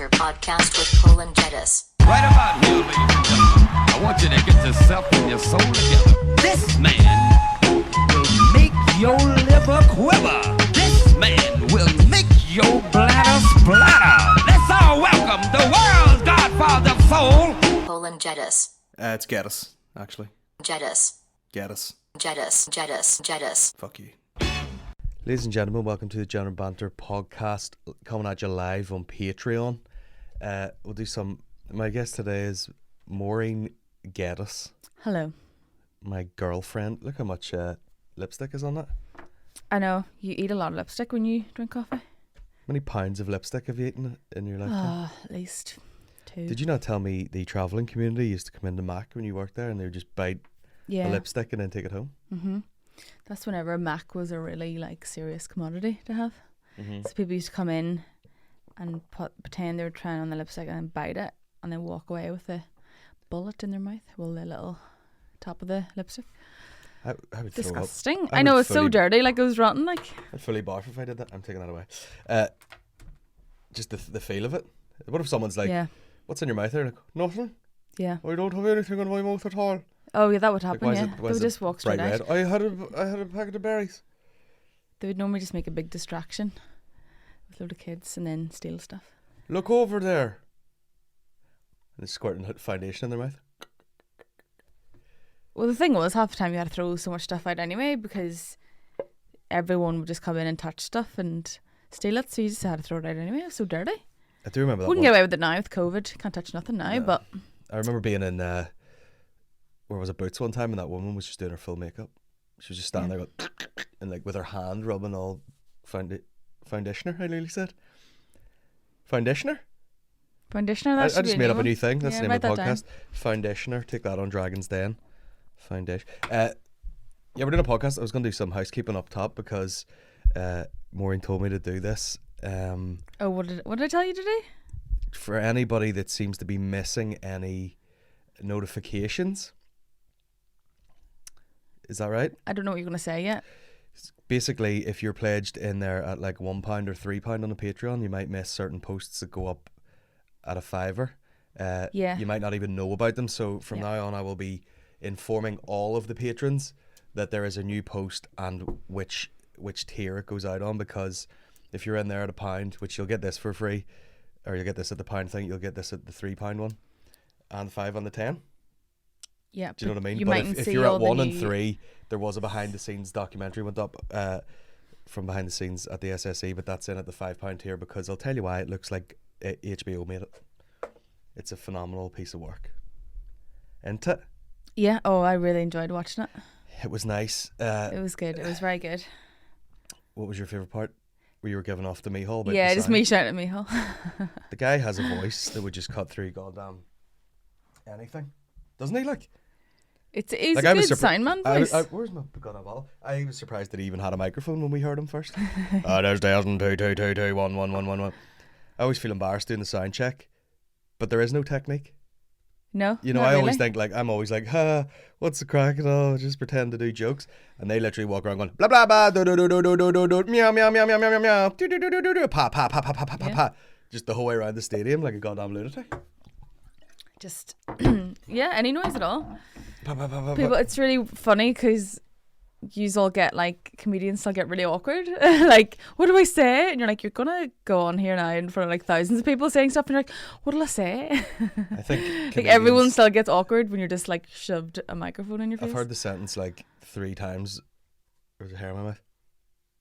BANTER podcast with Cole and Geddis. Right about here, ladies and gentlemen, I want you to get yourself and your soul together. This man will make your liver quiver. This man will make your bladder splatter. Let's all welcome the world's godfather of soul, Cole and Geddis. It's Geddis, actually. Geddis. Geddis. Geddis. Fuck you. Ladies and gentlemen, welcome to the General Banter podcast, coming at you live on Patreon. We'll do some. My guest today is Mairin Geddis. Hello. My girlfriend. Look how much lipstick is on that. I know, you eat a lot of lipstick when you drink coffee. How many pounds of lipstick have you eaten in your lifetime? At least 2. Did you not tell me the travelling community used to come into Mac when you worked there and they would just bite a lipstick and then take it home? Mm-hmm. That's whenever Mac was a really serious commodity to have. Mm-hmm. So people used to come in and pretend they were trying on the lipstick and then bite it and then walk away with a bullet in their mouth. Well, the little top of the lipstick. I would disgusting. Throw up. I know, it's so dirty, it was rotten. I'd fully barf if I did that. I'm taking that away. Just the feel of it. What if someone's like, what's in your mouth there? Like, nothing. Yeah. I don't have anything in my mouth at all. Oh yeah, that would happen. They would just walk straight bright out. Red. I had a packet of berries. They would normally just make a big distraction with a load of kids and then steal stuff. Look over there. And they're squirting foundation in their mouth. Well, the thing was, half the time you had to throw so much stuff out anyway because everyone would just come in and touch stuff and steal it, so you just had to throw it out anyway. It was so dirty. I do remember that. Wouldn't get away with it now with COVID. Can't touch nothing now, no. But I remember being in where was it, Boots one time, and that woman was just doing her full makeup. She was just standing there going, and with her hand rubbing all foundationer, I nearly said. Foundationer? Foundationer, I just made up a new thing. That's the name of the podcast. Down. Foundationer. Take that on Dragon's Den. Foundation. Yeah, we're doing a podcast. I was going to do some housekeeping up top because Maureen told me to do this. What did I tell you to do? For anybody that seems to be missing any notifications. Is that right? I don't know what you're going to say yet. Basically, if you're pledged in there at like £1 or £3 on the Patreon, you might miss certain posts that go up at a £5. You might not even know about them. So from now on, I will be informing all of the patrons that there is a new post and which tier it goes out on, because if you're in there at £1, which you'll get this for free, or you'll get this at the £1 thing, you'll get this at the £3 one and 5 on the 10. Yeah, do you know what I mean? You but if you're at 1 and 3, there was a behind the scenes documentary went up from behind the scenes at the SSE, but that's in at the £5 tier because I'll tell you why. It looks like HBO made it. It's a phenomenal piece of work. Isn't it? Yeah. Oh, I really enjoyed watching it. It was nice. It was good. It was very good. What was your favourite part? Where you were giving off to Mihal? Yeah, just me shouting at Mihal. The guy has a voice that would just cut through goddamn anything, doesn't he? He's a good sound man voice. Where's my goddamn ball? I was surprised that he even had a microphone when we heard him first. There's 1,222211111. I always feel embarrassed doing the sound check, but there is no technique. No, you know, I always think I'm always like, what's the crack and all? Just pretend to do jokes, and they literally walk around going blah blah blah, do do do do do do do do, meow meow meow meow meow meow, do do do do do do, pa pa pa pa pa pa pa, just the whole way around the stadium like a goddamn lunatic. Just any noise at all. People, it's really funny because yous all get comedians still get really awkward. What do I say? And you're like, you're gonna go on here now in front of thousands of people saying stuff, and you're like, what'll I say? I think everyone still gets awkward when you're just shoved a microphone in your face. I've heard the sentence 3 times. There's a hair in my mouth.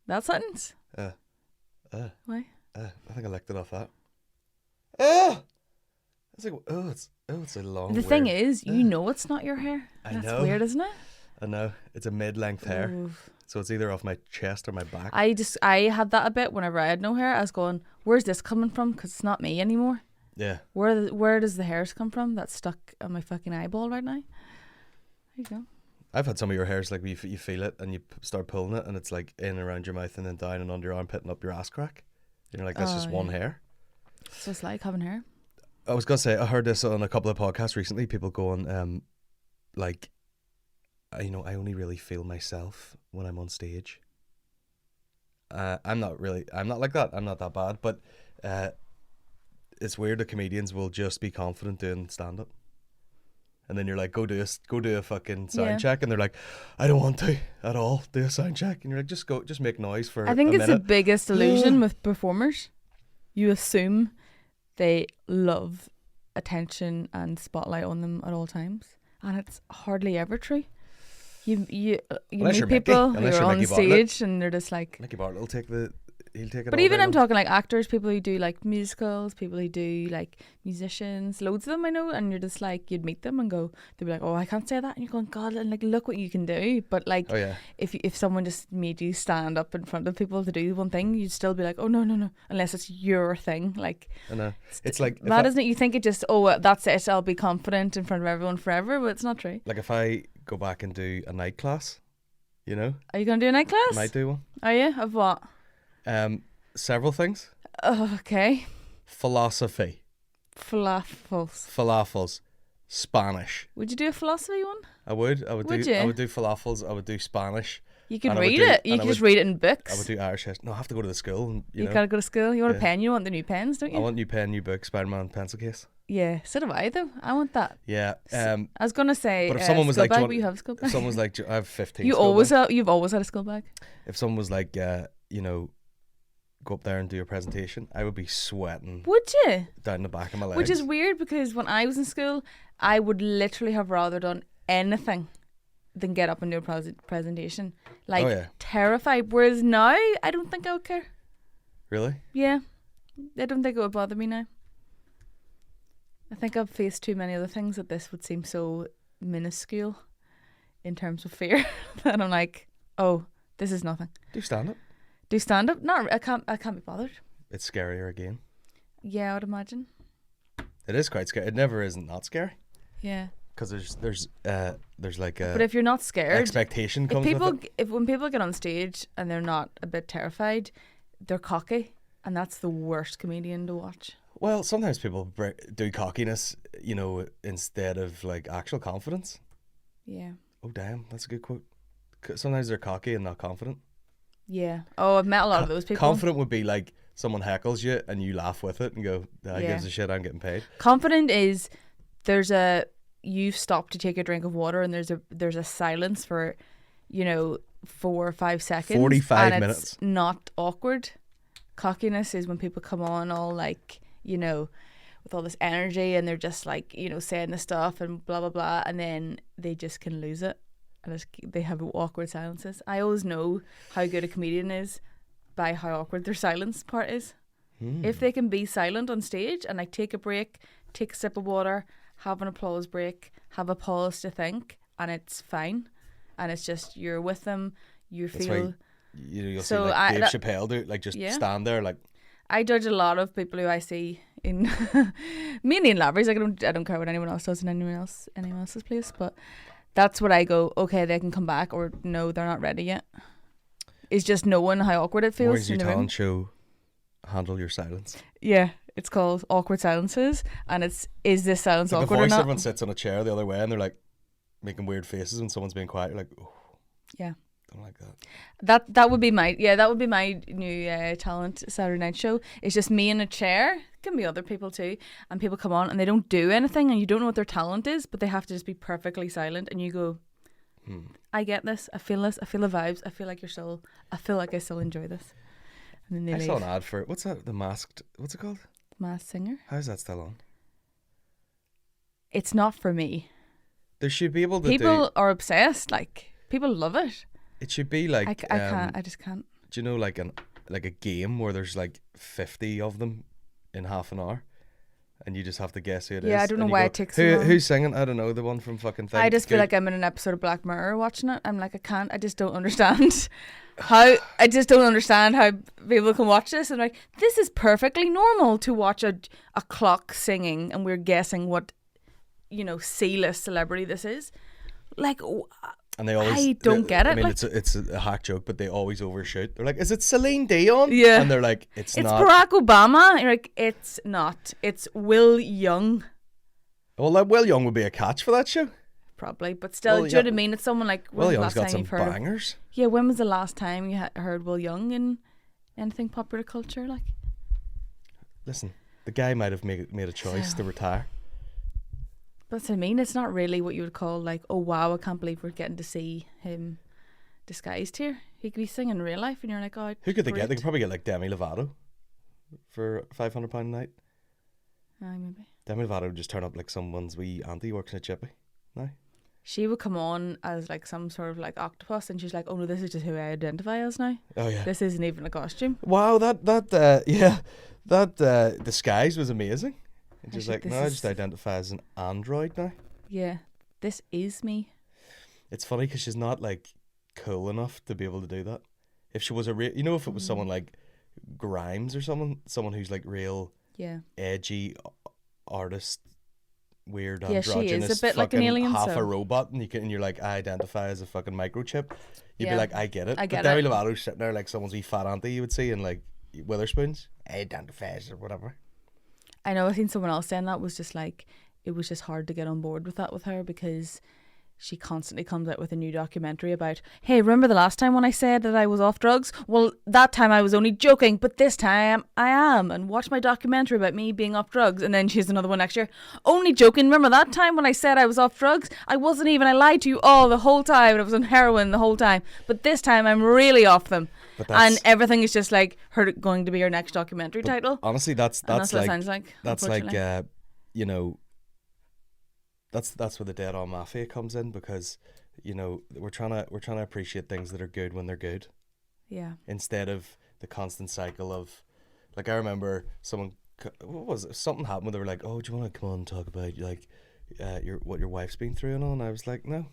That sentence? Why? I think I licked it off that. It's like, it's a long. The thing is, you know it's not your hair. That's weird, isn't it? I know, it's a mid-length hair. Oof. So it's either off my chest or my back. I had that a bit whenever I had no hair. I was going, where's this coming from? Because it's not me anymore. Yeah. Where does the hairs come from? That's stuck on my fucking eyeball right now. There you go. I've had some of your hairs you feel it and you start pulling it and it's in and around your mouth and then down and under your armpit and up your ass crack. And you're like, that's just one hair. So it's like having hair. I was gonna say, I heard this on a couple of podcasts recently. People going, I only really feel myself when I'm on stage. I'm not like that. I'm not that bad, but it's weird that comedians will just be confident doing stand up. And then you're like, go do a fucking sound check, and they're like, I don't want to at all do a sound check, and you're like, just make noise for. I think it's minute. the biggest illusion with performers. You assume they love attention and spotlight on them at all times, and it's hardly ever true. You meet people who are on stage and they're just like, Mickey Bartlett will take it. But even I'm talking like actors, people who do like musicals, people who do like musicians, loads of them I know, and you're just like, you'd meet them and go, they'd be like, oh, I can't say that, and you're going, God, and like, look what you can do. But like, if someone just made you stand up in front of people to do one thing, you'd still be like, oh no, unless it's your thing. Like, I know. It's like that, isn't it? You think it just, that's it, I'll be confident in front of everyone forever, but it's not true. Like if I go back and do a night class, you know, are you gonna do a night class? Might do one. Are you? Of what? Several things. Okay. Philosophy. Falafels. Spanish. Would you do a philosophy one? I would. I would do falafels. I would do Spanish. You could read it. You could just read it in books. I would do Irish history. No, I have to go to the school. And, you know, gotta go to school. You want a pen? You want the new pens, don't you? I want new pen, new book, Spider-Man pencil case. Yeah, so do I though. I want that. Yeah. I was gonna say, but if someone was like, bag, you have a school bag. If someone's like, I have 15. You've always had a school bag. If someone was like, you know, go up there and do a presentation, I would be sweating. Would you? Down the back of my legs. Which is weird because when I was in school, I would literally have rather done anything than get up and do a presentation. Like, terrified. Whereas now, I don't think I would care. Really? Yeah. I don't think it would bother me now. I think I've faced too many other things that this would seem so minuscule in terms of fear that I'm like, oh, this is nothing. Do stand up. Do stand up? No, I can't be bothered. It's scarier again. Yeah, I would imagine. It is quite scary. It never isn't not scary. Yeah. Because there's like a. But if you're not scared, expectation comes with it. If when people get on stage and they're not a bit terrified, they're cocky, and that's the worst comedian to watch. Well, sometimes people do cockiness, you know, instead of like actual confidence. Yeah. Oh damn, that's a good quote. Sometimes they're cocky and not confident. Yeah. Oh, I've met a lot of those people. Confident would be like someone heckles you and you laugh with it and go, "That gives a shit. I'm getting paid." Confident is you've stopped to take a drink of water and there's a silence for, 4 or 5 seconds. 45 and minutes. It's not awkward. Cockiness is when people come on all like, with all this energy and they're just like, saying the stuff and blah, blah, blah. And then they just can lose it. And they have awkward silences. I always know how good a comedian is by how awkward their silence part is. If they can be silent on stage and like take a break, take a sip of water, have an applause break, have a pause to think, and it's fine. And it's just, you're with them, you'll see like Dave Chappelle do, like just stand there like. I judge a lot of people who I see in mainly in libraries. Like I don't care what anyone else does in anyone else's place, but that's what I go, okay, they can come back, or no, they're not ready yet. It's just knowing how awkward it feels. Where's your talent show? Handle your silence. Yeah, it's called Awkward Silences, and is this silence awkward or not? Everyone sits on a chair the other way and they're like making weird faces when someone's being quiet. You're like, oh, yeah, don't like that. That would be my new talent Saturday night show. It's just me in a chair. It can be other people too, and people come on and they don't do anything, and you don't know what their talent is, but they have to just be perfectly silent, and you go, I get this. I feel the vibes. I feel like I still enjoy this. And then I saw an ad for what's that? What's it called? The Masked Singer. How's that still on? It's not for me. There should be able to. People are obsessed. Like people love it. It should be like I can't. I just can't. Do you know like a game where there's like 50 of them in half an hour, and you just have to guess who it is? Yeah, I don't know why it takes so long. Who's singing? I don't know, the one from fucking thing. I just feel like I'm in an episode of Black Mirror watching it. I'm like, I can't. I just don't understand how. I just don't understand how people can watch this. And like, this is perfectly normal to watch a clock singing, and we're guessing what C-list celebrity this is. Like, and they always, I don't get it. I mean, like, it's a hack joke, but they always overshoot. They're like, "Is it Celine Dion?" Yeah, and they're like, "It's not." It's Barack Obama. And you're like, it's not. It's Will Young. Well, like, Will Young would be a catch for that show. Probably, but still, do you know what I mean? It's someone like. Will Young's got some bangers. Yeah, when was the last time you heard Will Young in anything popular culture? Like, listen, The guy might have made a choice to retire. That's what I mean. It's not really what you would call like, oh wow, I can't believe we're getting to see him disguised here. He could be singing in real life, and you're like, oh. Who could they get? They could probably get like Demi Lovato for £500 a night. Maybe. Demi Lovato would just turn up like someone's wee auntie working at Chippy. No. She would come on as like some sort of like octopus, and she's like, oh no, this is just who I identify as now. Oh yeah. This isn't even a costume. Wow, that disguise was amazing. And she's like, no, I just identify as an android now. Yeah, this is me. It's funny because she's not like cool enough to be able to do that. If she was if it was someone like Grimes or someone who's like real edgy artist, weird androgynous, she is a bit like an alien, half a robot, and you're like, I identify as a fucking microchip. You'd be like, I get it. But Demi Lovato's sitting there like someone's wee fat auntie you would see in like Witherspoons. I identify as or whatever. I know, I think someone else saying that was just like, it was just hard to get on board with that with her, because she constantly comes out with a new documentary about, hey, remember the last time when I said that I was off drugs? Well, that time I was only joking, but this time I am. And watch my documentary about me being off drugs. And then she has another one next year. Only joking. Remember that time when I said I was off drugs? I wasn't even. I lied to you all the whole time. And I was on heroin the whole time. But this time I'm really off them. And everything is just like her going to be her next documentary title. Honestly, that's what like, it sounds like. That's like, that's where the Dead On Mafia comes in, because we're trying to appreciate things that are good when they're good. Yeah. Instead of the constant cycle of, like, I remember something happened where they were like, oh, do you want to come on and talk about like what your wife's been through and all? And I was like, no,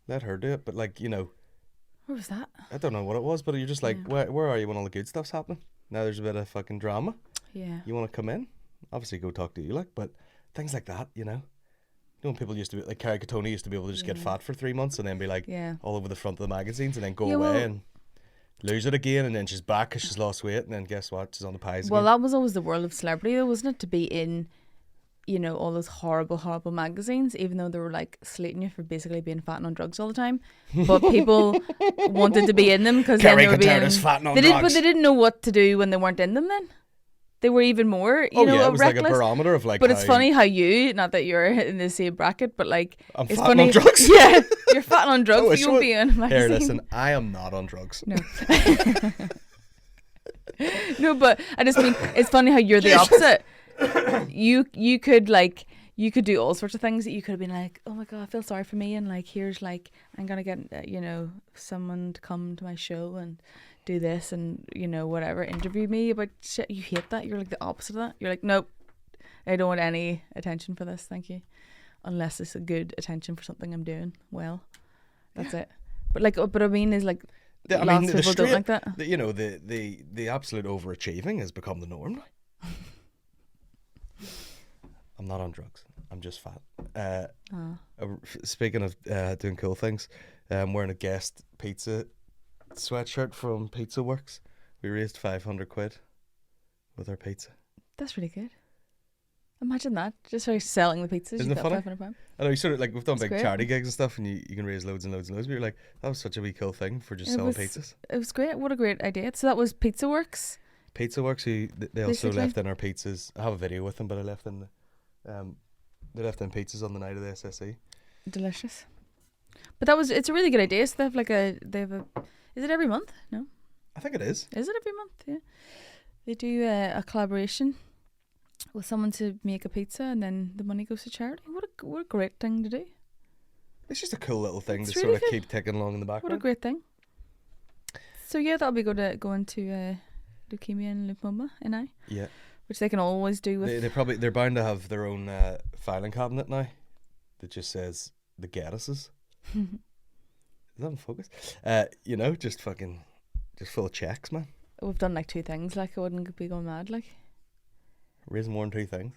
let her do it. But like, where was that? I don't know what it was, but you're just like, where are you when all the good stuff's happening? Now there's a bit of fucking drama. Yeah. You want to come in? Obviously go talk to you, like, but things like that, when people used to be like, Carrie Katoni used to be able to just get fat for 3 months and then be like all over the front of the magazines and then go away and lose it again, and then she's back because she's lost weight, and then guess what? She's on the pies again. Well, that was always the world of celebrity though, wasn't it? To be in, all those horrible magazines, even though they were like slating you for basically being fat and on drugs all the time. But people wanted to be in them because then they were being fat and on drugs. But they didn't know what to do when they weren't in them then. They were even more, it was reckless. Like a barometer of like. But it's funny how not that you're in the same bracket, but like I'm it's fat funny. And on drugs. Yeah, you're fat and on drugs. You won't be in a magazine. Here, listen, I am not on drugs. No. No, but I just mean it's funny how you're the opposite. You could do all sorts of things that you could have been like, oh my god, I feel sorry for me, and like here's like I'm gonna get someone to come to my show and do this and whatever, interview me about shit. You hate that. You're like the opposite of that. You're like, nope, I don't want any attention for this, thank you, unless it's a good attention for something I'm doing well. That's it. But I mean is like lots of people don't like that. The absolute overachieving has become the norm now. I'm not on drugs. I'm just fat. Speaking of doing cool things, I'm wearing a Guest pizza sweatshirt from Pizza Works. We raised £500 with our pizza. That's really good. Imagine that. Just for selling the pizzas. Isn't you it got funny? £500. I know, you sort of like, we've done That's big great. charity gigs and stuff, and you can raise loads and loads and loads. But you're like, that was such a wee cool thing for just selling pizzas. It was great. What a great idea. So that was Pizza Works. Pizza Works, they also Basically. left in our pizzas. I have a video with them, but I left in they left in pizzas on the night of the SSE. Delicious. But it's a really good idea. So they have a is it every month? No. I think it is. Is it every month? Yeah. They do a collaboration with someone to make a pizza, and then the money goes to charity. What a great thing to do. It's just a cool little thing It's to really sort of good. keep ticking along in the background. What a great thing. So yeah, that'll be going to leukemia and lymphoma, Yeah. which they can always do with. They're bound to have their own filing cabinet now that just says the Geddises. Is that in focus? Just full of checks, man. We've done like 2 things. Like I wouldn't be going mad. Like, Raising more than 2 things.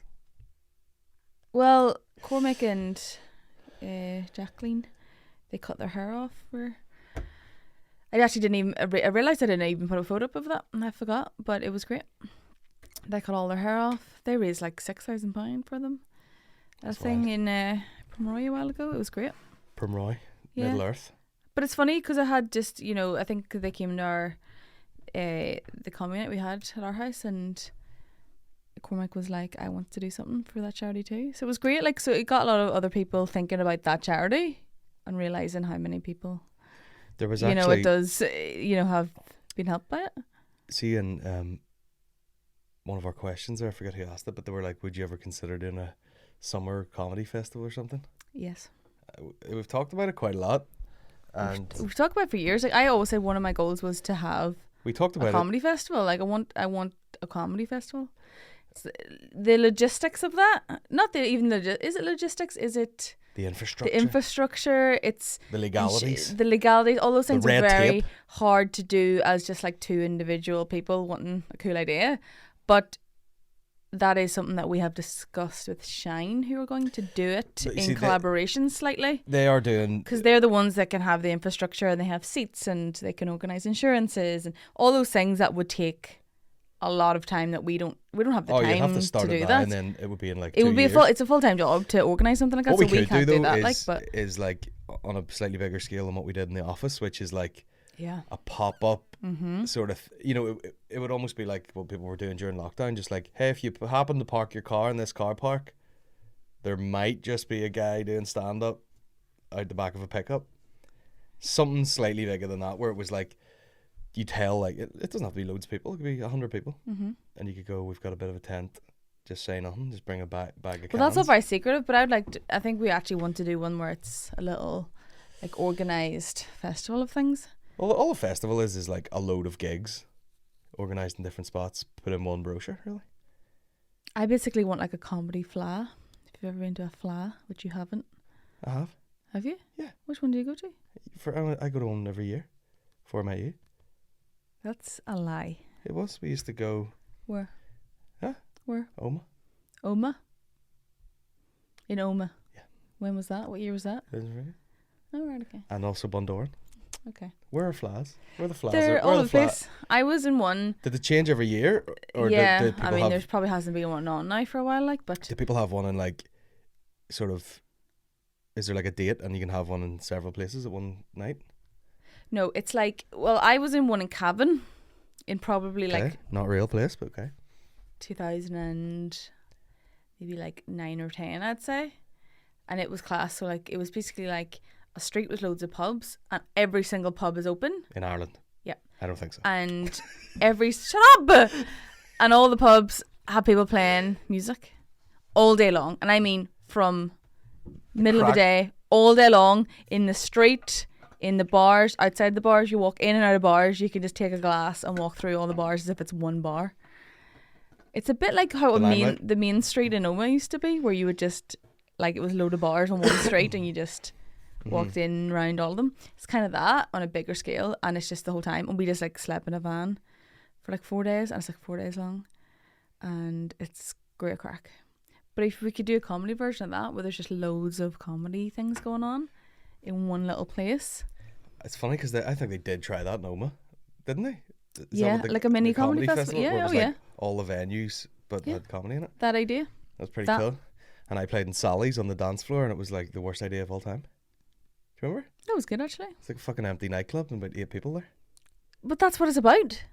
well, Cormac and Jacqueline, they cut their hair off. I actually didn't even. I realised I didn't even put a photo up of that, and I forgot. But it was great. They cut all their hair off. They raised like £6,000 for them. That's a thing wild. in Pomeroy a while ago. It was great. Pomeroy, Yeah. Middle Earth. But it's funny because I had just, I think they came to our the commune we had at our house, and Cormac was like, I want to do something for that charity too. So it was great. Like, so it got a lot of other people thinking about that charity and realising how many people, There was you know, actually, it does, you know, have been helped by it. see, in one of our questions there, I forget who asked it, but they were like, would you ever consider doing a summer comedy festival or something? Yes. We've talked about it quite a lot. And We've talked about it for years. Like, I always said one of my goals was to have we talked a about it. comedy festival. Like, I want a comedy festival. It's the logistics of that, not the even is it logistics? Is it The infrastructure. the infrastructure? It's The legalities. the legalities. All those things The are red very tape. hard to do as just like two individual people wanting a cool idea, but that is something that we have discussed with Shine, who are going to do it But you in see, collaboration slightly. They are doing. Because they're the ones that can have the infrastructure and they have seats and they can organise insurances and all those things that would take a lot of time that we don't have the Oh, time you'd have to start do it now, that. and then it would be in like It 2 would be years. it's a full-time job to organise something like that, What so we we could can't do do though that. is, Like, but is like on a slightly bigger scale than what we did in the office, which is like yeah, a pop-up sort of, you know, it would almost be like what people were doing during lockdown, just like, hey, if you happen to park your car in this car park, there might just be a guy doing stand-up out the back of a pickup. Something slightly bigger than that, where it was like, you tell, like, it doesn't have to be loads of people, it could be 100 people, and you could go, we've got a bit of a tent, just say nothing, just bring a bag of cans. well, that's not very secretive. But I think we actually want to do one where it's a little like organised festival of things. Well, all a festival is like a load of gigs organised in different spots, put in one brochure, really. I basically want like a comedy fla. If you've ever been to a fla, which you haven't, I have. have you? Yeah. Which one do you go to? I go to one every year before I met you. That's a lie. It was. We used to go Where? Huh? Where? Oma. Oma? In Oma? Yeah. When was that? What year was that? And Oh, right, okay. also Bundoran. Okay. Where are Flas? Where are the Flas? They're Where all are over the place. I was in one. Did they change every year? Or Yeah, did people I mean, have, there's probably hasn't been one on now for a while, like, but do people have one in like sort of, is there like a date and you can have one in several places at one night? no, it's like, well, I was in one in Cavan in probably Okay. like Not a real place, but okay. 2000 and maybe like 9 or 10, I'd say. And it was class. So like, it was basically like a street with loads of pubs and every single pub is open. In Ireland? Yeah. I don't think so. And shut up! And all the pubs have people playing music all day long. And I mean from middle of the day, all day long, in the street, in the bars, outside the bars. You walk in and out of bars. You can just take a glass and walk through all the bars as if it's one bar. It's a bit like how the main street in Oma used to be, where you would just, like, it was a load of bars on one street and you just walked in round all of them. It's kind of that on a bigger scale, and it's just the whole time. And we just like slept in a van for like 4 days, and it's like 4 days long, and it's great crack. But if we could do a comedy version of that, where there's just loads of comedy things going on in one little place. It's funny because I think they did try that in Oma, didn't they? Is that Yeah, what like a mini comedy festival. where it Yeah, was oh like yeah. all the venues but Yeah. had comedy in it. That idea. That's pretty That- cool. And I played in Sally's on the dance floor, and it was like the worst idea of all time. Do you remember? That was good, actually. It's like a fucking empty nightclub and about 8 people there. But that's what it's about.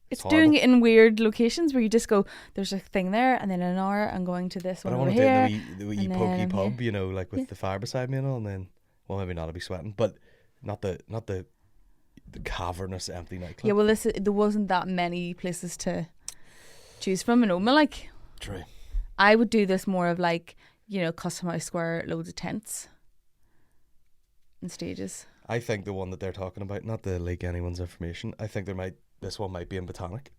It's horrible. doing it in weird locations where you just go, there's a thing there, and then an hour, and going to this But one I over want to do it here. in the wee and pokey then pub, here. you know, like with Yeah. the fire beside me and all, and then, well, maybe not, I'd be sweating, but not the cavernous empty nightclub. Yeah, well, there wasn't that many places to choose from in Oma. Like, True. I would do this more of like, you know, Custom House Square, loads of tents and stages. I think the one that they're talking about, not to leak anyone's information, I think this one might be in Botanic.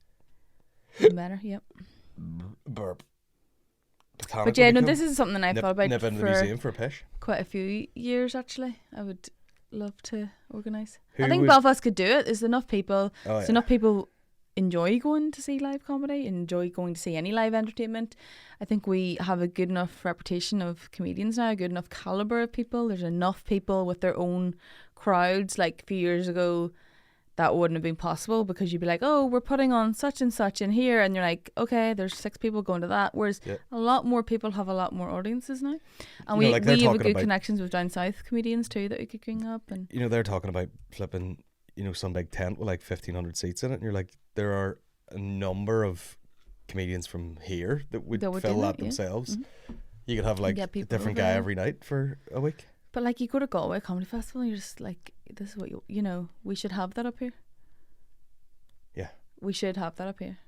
Even better, yep. Burp. Botanic But yeah, would be no, cool. this is something I've thought about Nip into the for museum for a pish. quite a few years, actually. I would love to organise. Who I think would- Belfast could do it. There's enough people. Oh, There's yeah. enough people enjoy going to see live comedy, enjoy going to see any live entertainment. I think we have a good enough reputation of comedians now, a good enough calibre of people. There's enough people with their own crowds. Like a few years ago, that wouldn't have been possible because you'd be like, oh, we're putting on such and such in here, and you're like, okay, there's 6 people going to that. Whereas Yeah. a lot more people have a lot more audiences now, and You know, like they're we have a talking good about- connections with down south comedians too that we could bring up. And You know, they're talking about flipping, you know, some big tent with like 1,500 seats in it, and you're like, there are a number of comedians from here that would That would fill do that that, yeah. themselves. You could have like Get a people different over guy there. every night for a week. But like, you go to Galway Comedy Festival, and you're just like, this is what you know. We should have that up here. Yeah, We should have that up here.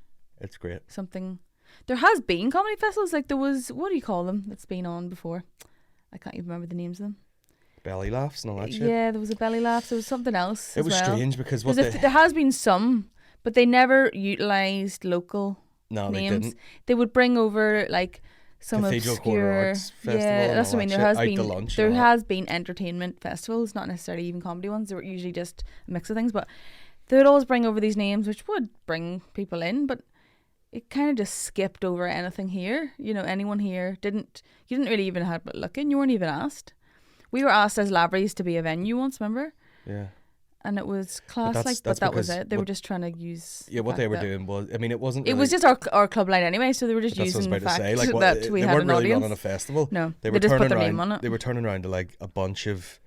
it's great. Something. There has been comedy festivals. Like there was, what do you call them? That's been on before. I can't even remember the names of them. Belly laughs and all that shit. Yeah, there was a Belly Laugh. There was something else. It as was well. strange because what Because there has been some, but they never utilised local no, they names. didn't. They would bring over like some Cathedral Quarter obscure. Arts Festival Yeah, and that's all what I mean. that There has shit, out been to lunch there and all has been entertainment festivals, not necessarily even comedy ones. They were usually just a mix of things, but they would always bring over these names, which would bring people in, but it kind of just skipped over anything here. You know, anyone here you didn't really even have a look in. You weren't even asked. We were asked as Lavery's to be a venue once, remember? Yeah. And it was class, that's but that was because it. They were what- just trying to use. Yeah, what the they fact were that- doing was, I mean, it wasn't. It Really, was just our club night anyway, so they were just that's what I was using the about to fact say. Like, what, that we they had weren't an really audience. running a festival. No, they they were just put turning their around. name on it. They were turning around to like a bunch of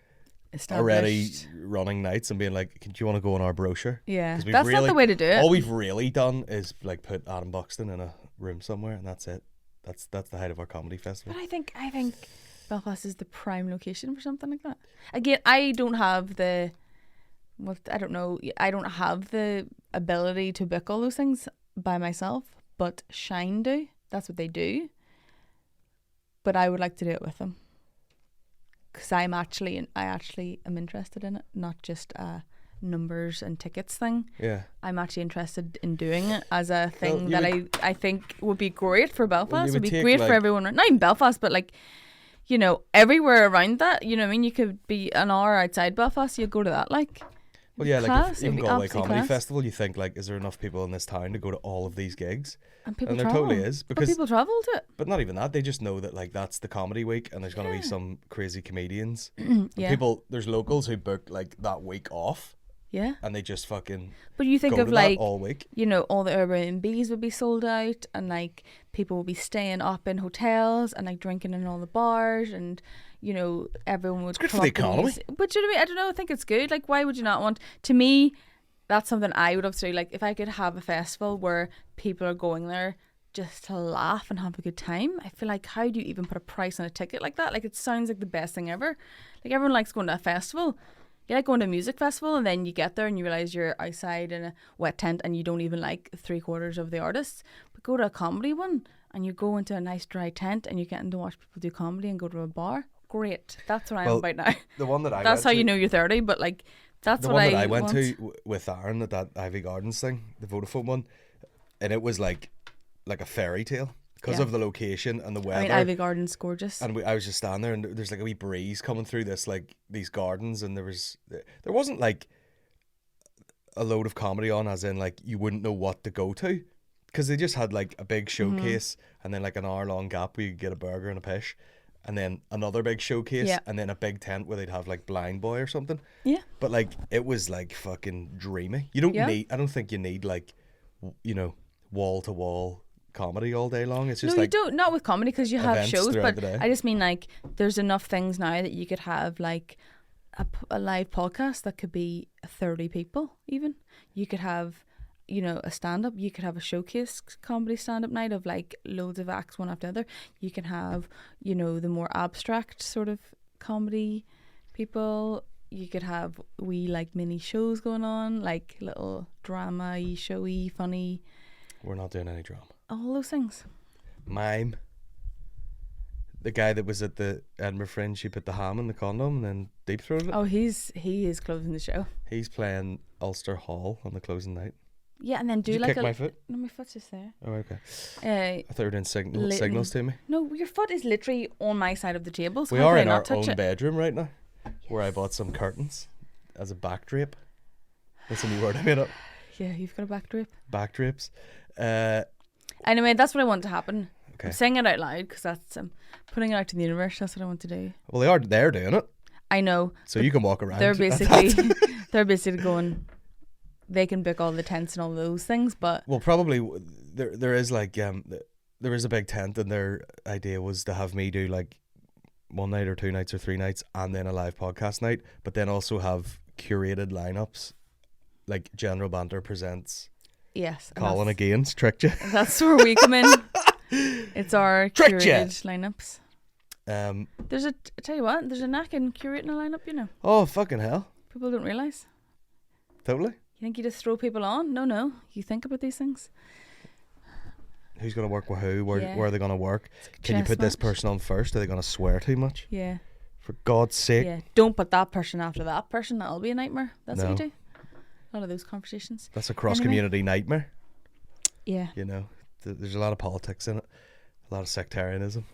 already Established. running nights and being like, "Do you want to go on our brochure?" Yeah, 'Cause we've that's not really- the way to do it. All we've really done is like put Adam Buxton in a room somewhere, and that's it. That's the height of our comedy festival. But I think Belfast is the prime location for something like that. Again, I don't have the ability to book all those things by myself, but Shine do. That's what they do. But I would like to do it with them. Because I actually am interested in it, not just a numbers and tickets thing. Yeah. I'm actually interested in doing it as a thing you that would- I think would be great for Belfast. you Would would be take, great for like- everyone. Not even Belfast, but like, you know, everywhere around that. You know what I mean? You could be an hour outside Belfast. You'd go to that, like. Well, yeah, like Class, if it'd even be Galway absolute Comedy class. Festival, you think like, is there enough people in this town to go to all of these gigs? And people And there travel. totally is, But because- people travel to it. But not even that. They just know that like that's the comedy week, and there's gonna be some crazy comedians. Yeah. And there's locals who book like that week off, Yeah. and they just fucking But you think go of to that like, all week. you know, all the Airbnbs would be sold out, and like people would be staying up in hotels and like drinking in all the bars, and you know, everyone would. good for come the up and economy. use- But you know what I mean? I don't know. I think it's good. Like, why would you not want? To me, that's something I would love to do. Like, if I could have a festival where people are going there just to laugh and have a good time, I feel like, how do you even put a price on a ticket like that? Like, it sounds like the best thing ever. Like, everyone likes going to a festival. You like going to a music festival, and then you get there and you realise you're outside in a wet tent and you don't even like 3/4 of the artists. But go to a comedy one and you go into a nice dry tent and you're getting to watch people do comedy and go to a bar. Great. That's what I'm Well, about now. The one that I That's went how to, you know you're 30, but like, that's the what one I that I went want. to with Aaron at that Ivy Gardens thing, the Vodafone one, and it was like a fairy tale because Yeah. of the location and the I weather. mean, Ivy Garden's gorgeous. And I was just standing there, and there's like a wee breeze coming through these gardens, and there wasn't like a load of comedy on, as in like you wouldn't know what to go to, because they just had like a big showcase and then like an hour-long gap where you could get a burger and a pish, and then another big showcase, Yeah. and then a big tent where they'd have like Blind Boy or something. Yeah. But like it was like fucking dreamy. You don't Yeah. I don't think you need like wall-to-wall comedy all day long. It's just No, like you don't. Not with comedy, because you have events shows. throughout But the day. I just mean like, there's enough things now that you could have like a live podcast that could be 30 people. Even you could have, you know, a stand up. You could have a showcase comedy stand up night of like loads of acts one after the other. You can have, you know, the more abstract sort of comedy people. You could have wee like mini shows going on, like little drama-y, showy, funny, we're not doing any drama. all those things. Mime. The guy that was at the Edinburgh Fringe, he put the ham in the condom and then deep throated it. Oh, he is closing the show. He's playing Ulster Hall on the closing night. Yeah, and then do Did you like kick my foot? No, my foot's just there. Oh, okay. Uh, I thought you were doing Lit- signals to me. no, your foot is literally on my side of the table. So We how are could I in not our touch own it? bedroom right now, where I bought some curtains as a back drape. That's a new word I made up. Yeah, you've got a back drape. Back drapes. Anyway, that's what I want to happen. Okay. I'm saying it out loud because that's putting it out to the universe. That's what I want to do. Well, they're doing it, I know. so you can walk around. They're basically they're basically going. They can book all the tents and all those things, but Well, probably there is like there is a big tent, and their idea was to have me do like one night or 2 nights or 3 nights, and then a live podcast night, but then also have curated lineups, like General Banter presents Yes. and Colin that's- again's tricked you. That's where we come in. It's our Tricked ya. curated lineups. I Tell you what, there's a knack in curating a lineup, you know. Oh, fucking hell. People don't realise. Totally. You think you just throw people on? No. You think about these things. Who's going to work with who? Where Yeah. are they going to work? Can you chess put this match. person on first? Are they going to swear too much? Yeah. For God's sake. Yeah. Don't put that person after that person. That'll be a nightmare. That's what No. you do. A lot of those conversations. That's a cross-community nightmare. Yeah. You know, there's a lot of politics in it. A lot of sectarianism.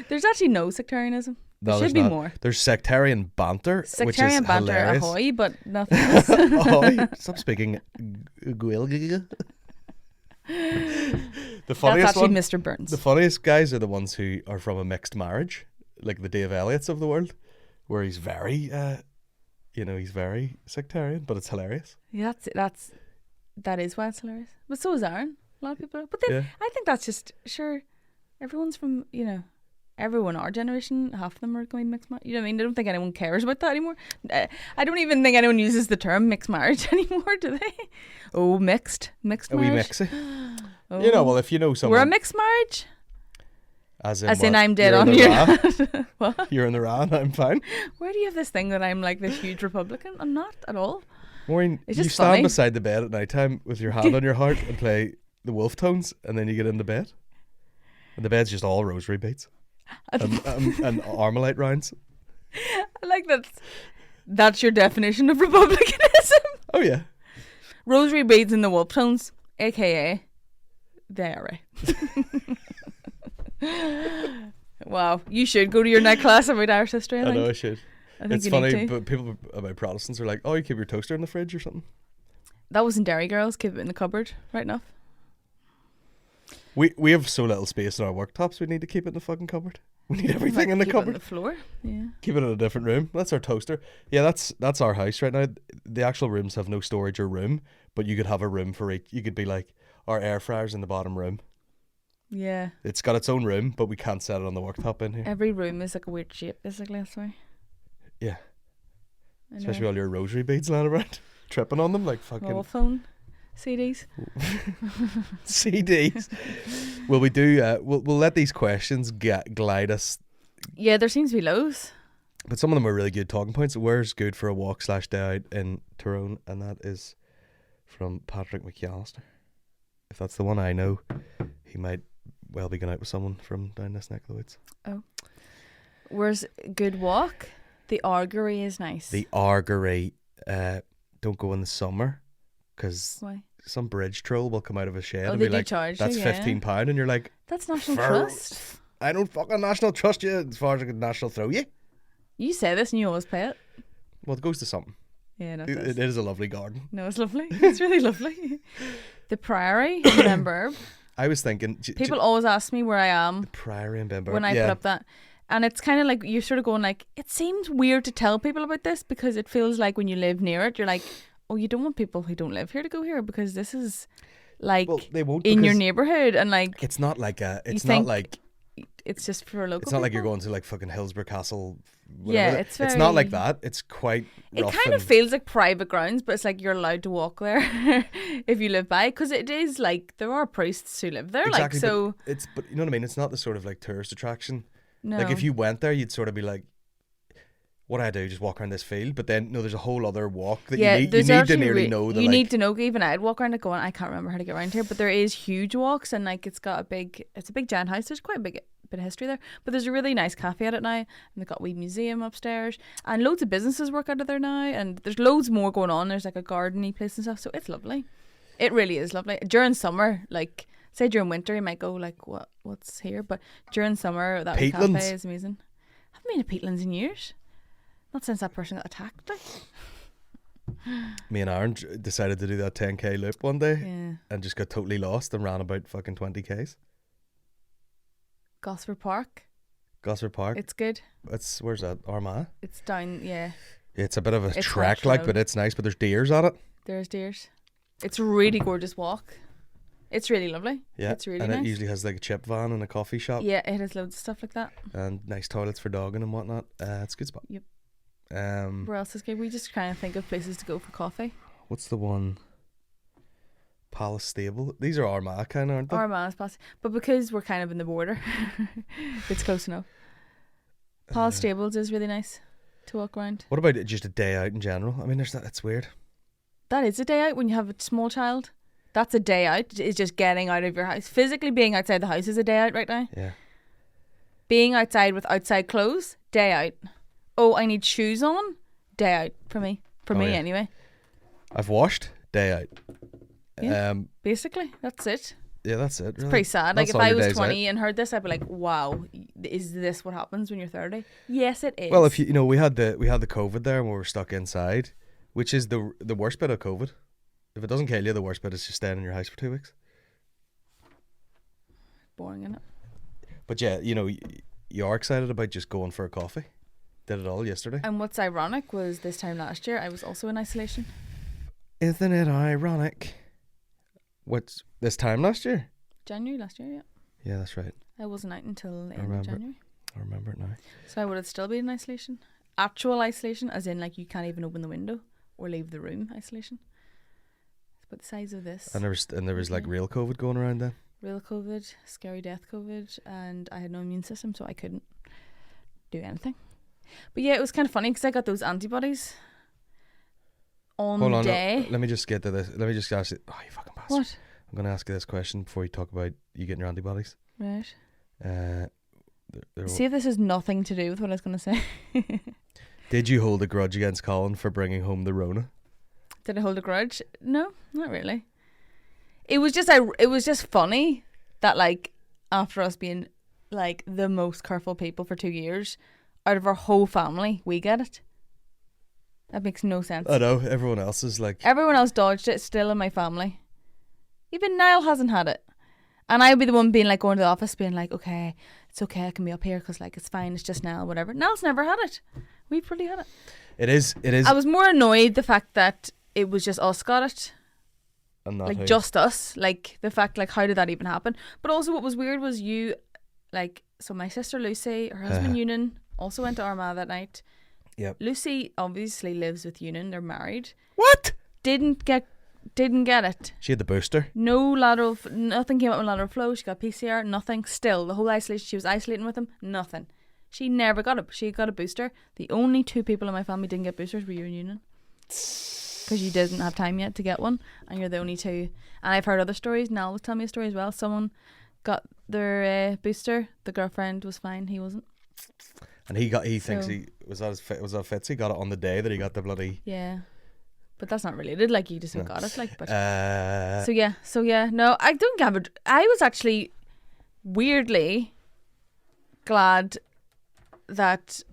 There's actually no sectarianism. There No, should there's be not. more. There's sectarian banter, Sectarian which is banter, hilarious. ahoy, but nothing else. Ahoy. Stop speaking Gaelic. The That's funniest actually one. Mr. Burns. The funniest guys are the ones who are from a mixed marriage, like the Dave Elliots of the world, where he's very, he's very sectarian, but it's hilarious. Yeah, that is why it's hilarious. But so is Aaron. A lot of people are. But then Yeah. I think that's just, sure, everyone's from, everyone our generation, half of them are going mixed marriage. You know what I mean? I don't think anyone cares about that anymore. I don't even think anyone uses the term mixed marriage anymore, do they? Oh, mixed Are we marriage. mixy? Oh. You know, well, if you know someone, We're a mixed marriage? as in, As in what, I'm dead you're on in you. the Ra, What? you're in the Ra, and I'm fine. Where do you have this thing that I'm like this huge Republican? I'm not at all. Maureen, It's you just stand funny. beside the bed at night time with your hand on your heart and play the wolf tones, and then you get into bed, and the bed's just all rosary beads and Armalite rounds. I like that. That's your definition of Republicanism. Oh yeah. Rosary beads in the wolf tones, aka the IRA. Wow, you should go to your night class about Irish history. I I think. know I should. I think It's you funny, need to. but people about Protestants are like, "Oh, you keep your toaster in the fridge or something." That wasn't Dairy Girls. Keep it in the cupboard, right enough. We have so little space in our worktops. We need to keep it in the fucking cupboard. We need everything in the Keep it on cupboard. the floor. Yeah. Keep it in a different room. That's our toaster. Yeah, that's our house right now. The actual rooms have no storage or room, but you could have a room for each. You could be like, our air fryer's in the bottom room. Yeah. It's got its own room, but we can't set it on the worktop in here. Every room is like a weird shape, basically. That's why. Yeah, I know. especially all your rosary beads lying around, tripping on them like fucking Mobile phone, CDs. CDs. Will we do? We'll let these questions glide us. Yeah, there seems to be loads. But some of them are really good talking points. Where's good for a walk / day out in Tyrone? And that is from Patrick McAllister. If that's the one I know, he might well be going out with someone from down this neck of the woods. Oh. Where's good walk? The Argery is nice. The Argery, don't go in the summer because Why? some bridge troll will come out of a shed and they be do like, charge that's you, yeah. £15, and you're like, That's National "For- Trust. I don't fucking national trust you as far as I can national throw you. You say this and you always pay it. Well, it goes to something. Yeah, no, It is a lovely garden. No, it's lovely. It's really lovely. The Priory in Benburb. I was thinking, People always ask me where I am Priory and Benburb. when I yeah. put up that. And it's kind of like, you're sort of going like, it seems weird to tell people about this because it feels like when you live near it, you're like, oh, you don't want people who don't live here to go here because this is like Well, they won't in your because neighbourhood and like It's not like a. It's think not like. it's just for local It's not like you're people. going to like fucking Hillsborough Castle. Yeah, whatever. it's It's not like very- that. It's quite. It rough kind of and- feels like private grounds, but it's like you're allowed to walk there if you live by, because it is like there are priests who live there, Exactly, like so. but you know what I mean. It's not the sort of like tourist attraction. No, Like if you went there, you'd sort of be like, "What do I do? Just walk around this field?" But then no, there's a whole other walk that yeah, you need there's to actually nearly know. you need to know. Even I'd walk around it going, I can't remember how to get around here, but there is huge walks and like it's a big giant house. There's quite a big bit of history there, but there's a really nice cafe at it now, and they've got a wee museum upstairs, and loads of businesses work out of there now, and there's loads more going on. There's like a gardeny place and stuff, so it's lovely. It really is lovely. During summer, like say during winter, you might go like, what's here? But during summer, that wee Peatlands. cafe is amazing. I haven't been to Peatlands in years. Not since that person got attacked. Like. Me and Aaron decided to do that 10k loop one day Yeah. and just got totally lost and ran about fucking 20k's. Gosford Park. Gosford Park. It's good. Where's that? Armagh. It's down, yeah. It's a bit of a It's trek, harsh like, road. but it's nice. But there's deers on it. There's deers. It's a really gorgeous walk. It's really lovely. Yeah, It's really and nice. it usually has like a chip van and a coffee shop Yeah, it has loads of stuff like that. and nice toilets for dogging and whatnot. It's a good spot. Yep. Um, Where else is good? We just trying to think of places to go for coffee. what's the one? Palace Stable. These are Armagh kind of, aren't they? Armagh's Palace. But because we're kind of in the border, it's close enough. Palace Stables is really nice to walk around. What about just a day out in general? I mean, there's that. It's weird. That is a day out when you have a small child. That's a day out. It's just getting out of your house. Physically being outside the house is a day out right now. Yeah. Being outside with outside clothes, day out. Oh, I need shoes on, day out for me. For me, yeah. anyway. I've washed, day out. Yeah, basically, that's it. Yeah, that's it. It's pretty sad. Like, if I was 20 and heard this, I'd be like, wow, is this what happens when you're 30? Yes, it is. Well, if you know, we had the COVID there and we were stuck inside, which is the worst bit of COVID. If it doesn't kill you, the worst bit is just staying in your house for 2 weeks. Boring, isn't it? But yeah, you know, you are excited about just going for a coffee. Did it all yesterday. And what's ironic was this time last year, I was also in isolation. Isn't it ironic? What's this time last year? January last year, yeah. Yeah, that's right. I wasn't out until the end of January. I remember it now. So I would have still been in isolation. Actual isolation, as in like you can't even open the window or leave the room isolation. It's about the size of this. And there was like real COVID going around then? Real COVID, scary death COVID, and I had no immune system, so I couldn't do anything. But yeah, it was kind of funny because I got those antibodies on Hold the on, day. let me just get to this. Let me just ask you. Oh, you fucking bastard. What? I'm going to ask you this question before you talk about you getting your antibodies. Right. There See if this has nothing to do with what I was going to say. Did you hold a grudge against Colin for bringing home the Rona? Did I hold a grudge? No, not really. It was just funny that like after us being like the most careful people for 2 years, out of our whole family, we get it. That makes no sense. I know, everyone else is like... Everyone else dodged it, still in my family. Even Niall hasn't had it. And I would be the one being like going to the office being like, okay, it's okay, I can be up here because like it's fine, it's just Niall, whatever. Niall's never had it. We've probably had it. It is. I was more annoyed the fact that it was just us got it. And not like who. Just us. Like the fact like how did that even happen? But also what was weird was you like, so my sister Lucy, her husband Ewan also went to Armagh that night. Yep. Lucy obviously lives with Ewan, they're married. What? Didn't get it. She had the booster. Nothing came up with lateral flow. She got PCR, nothing. Still, the whole isolation, she was isolating with him, nothing. She never got it. She got a booster. The only two people in my family didn't get boosters were you and Ewan. Because you didn't have time yet to get one, and you're the only two. And I've heard other stories. Nell was telling me a story as well. Someone got their booster. The girlfriend was fine. He wasn't. And he thinks he was that Fitz. He got it on the day that he got the bloody. Yeah, but that's not related. Like you just got it. Like, but so yeah. No, I don't have it. I was actually weirdly glad that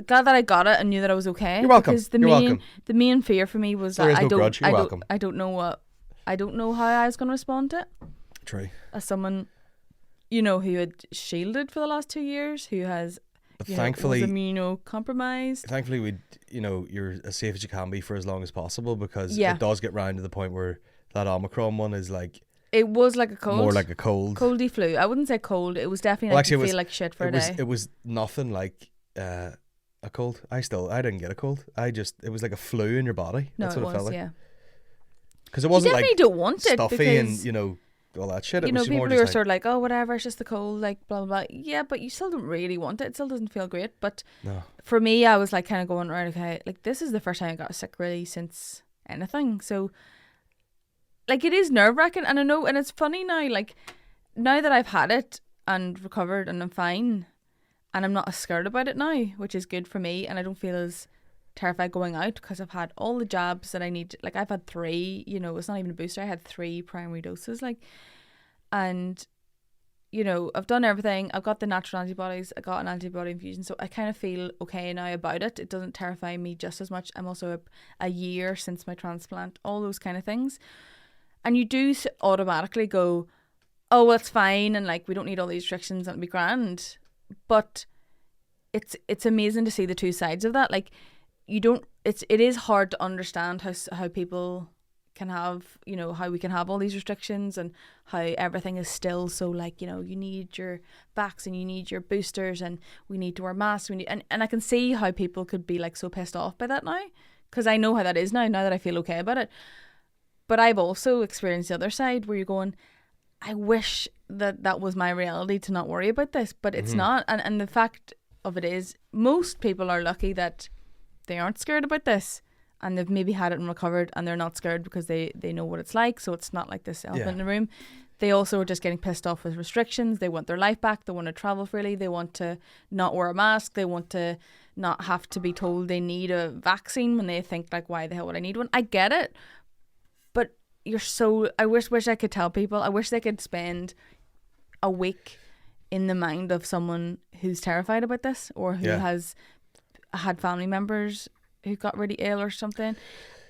I got it and knew that I was okay. You're welcome. Because welcome. The main fear for me was there that is no grudge. You're welcome. I don't know how I was going to respond to it. True. As someone, you know, who had shielded for the last 2 years, who has. But thankfully, was immunocompromised. Thankfully, you're as safe as you can be for as long as possible because it does get round to the point where that Omicron one is like. It was like a cold. More like a cold. Coldy flu. I wouldn't say cold. It was definitely like you feel like shit for a day. It was nothing like a cold. I didn't get a cold. It was like a flu in your body. No, That's what it felt like. Yeah. Because it wasn't you definitely like don't want it stuffy and all that shit. You know, people who are sort of like, oh, whatever, it's just the cold, like blah blah blah. Yeah, but you still don't really want it. It still doesn't feel great. But for me, I was like kind of going, right, okay, like this is the first time I got sick really since anything. So, like, it is nerve wracking, and I know, and it's funny now. Like, now that I've had it and recovered and I'm fine, and I'm not as scared about it now, which is good for me, and I don't feel as terrified going out because I've had all the jabs that I need. Like, I've had 3, it's not even a booster. I had 3 primary doses, like, and I've done everything. I've got the natural antibodies. I got an antibody infusion, so I kind of feel okay now about it. It doesn't terrify me just as much. I'm also a year since my transplant, all those kind of things, and you do automatically go, oh, well, it's fine, and like we don't need all these restrictions and it'll be grand. But it's amazing to see the two sides of that. Like, it is hard to understand how people can have, how we can have all these restrictions and how everything is still so like, you need your vaccine, you need your boosters, and we need to wear masks, and I can see how people could be like so pissed off by that now, because I know how that is now that I feel okay about it. But I've also experienced the other side where you're going, I wish that was my reality to not worry about this, but it's not. And the fact of it is, most people are lucky that they aren't scared about this, and they've maybe had it and recovered, and they're not scared because they know what it's like. So it's not like this elephant in the room. They also are just getting pissed off with restrictions. They want their life back. They want to travel freely. They want to not wear a mask. They want to not have to be told they need a vaccine when they think like, why the hell would I need one? I get it. But I wish I could tell people, I wish they could spend a week in the mind of someone who's terrified about this, or who has had family members who got really ill or something.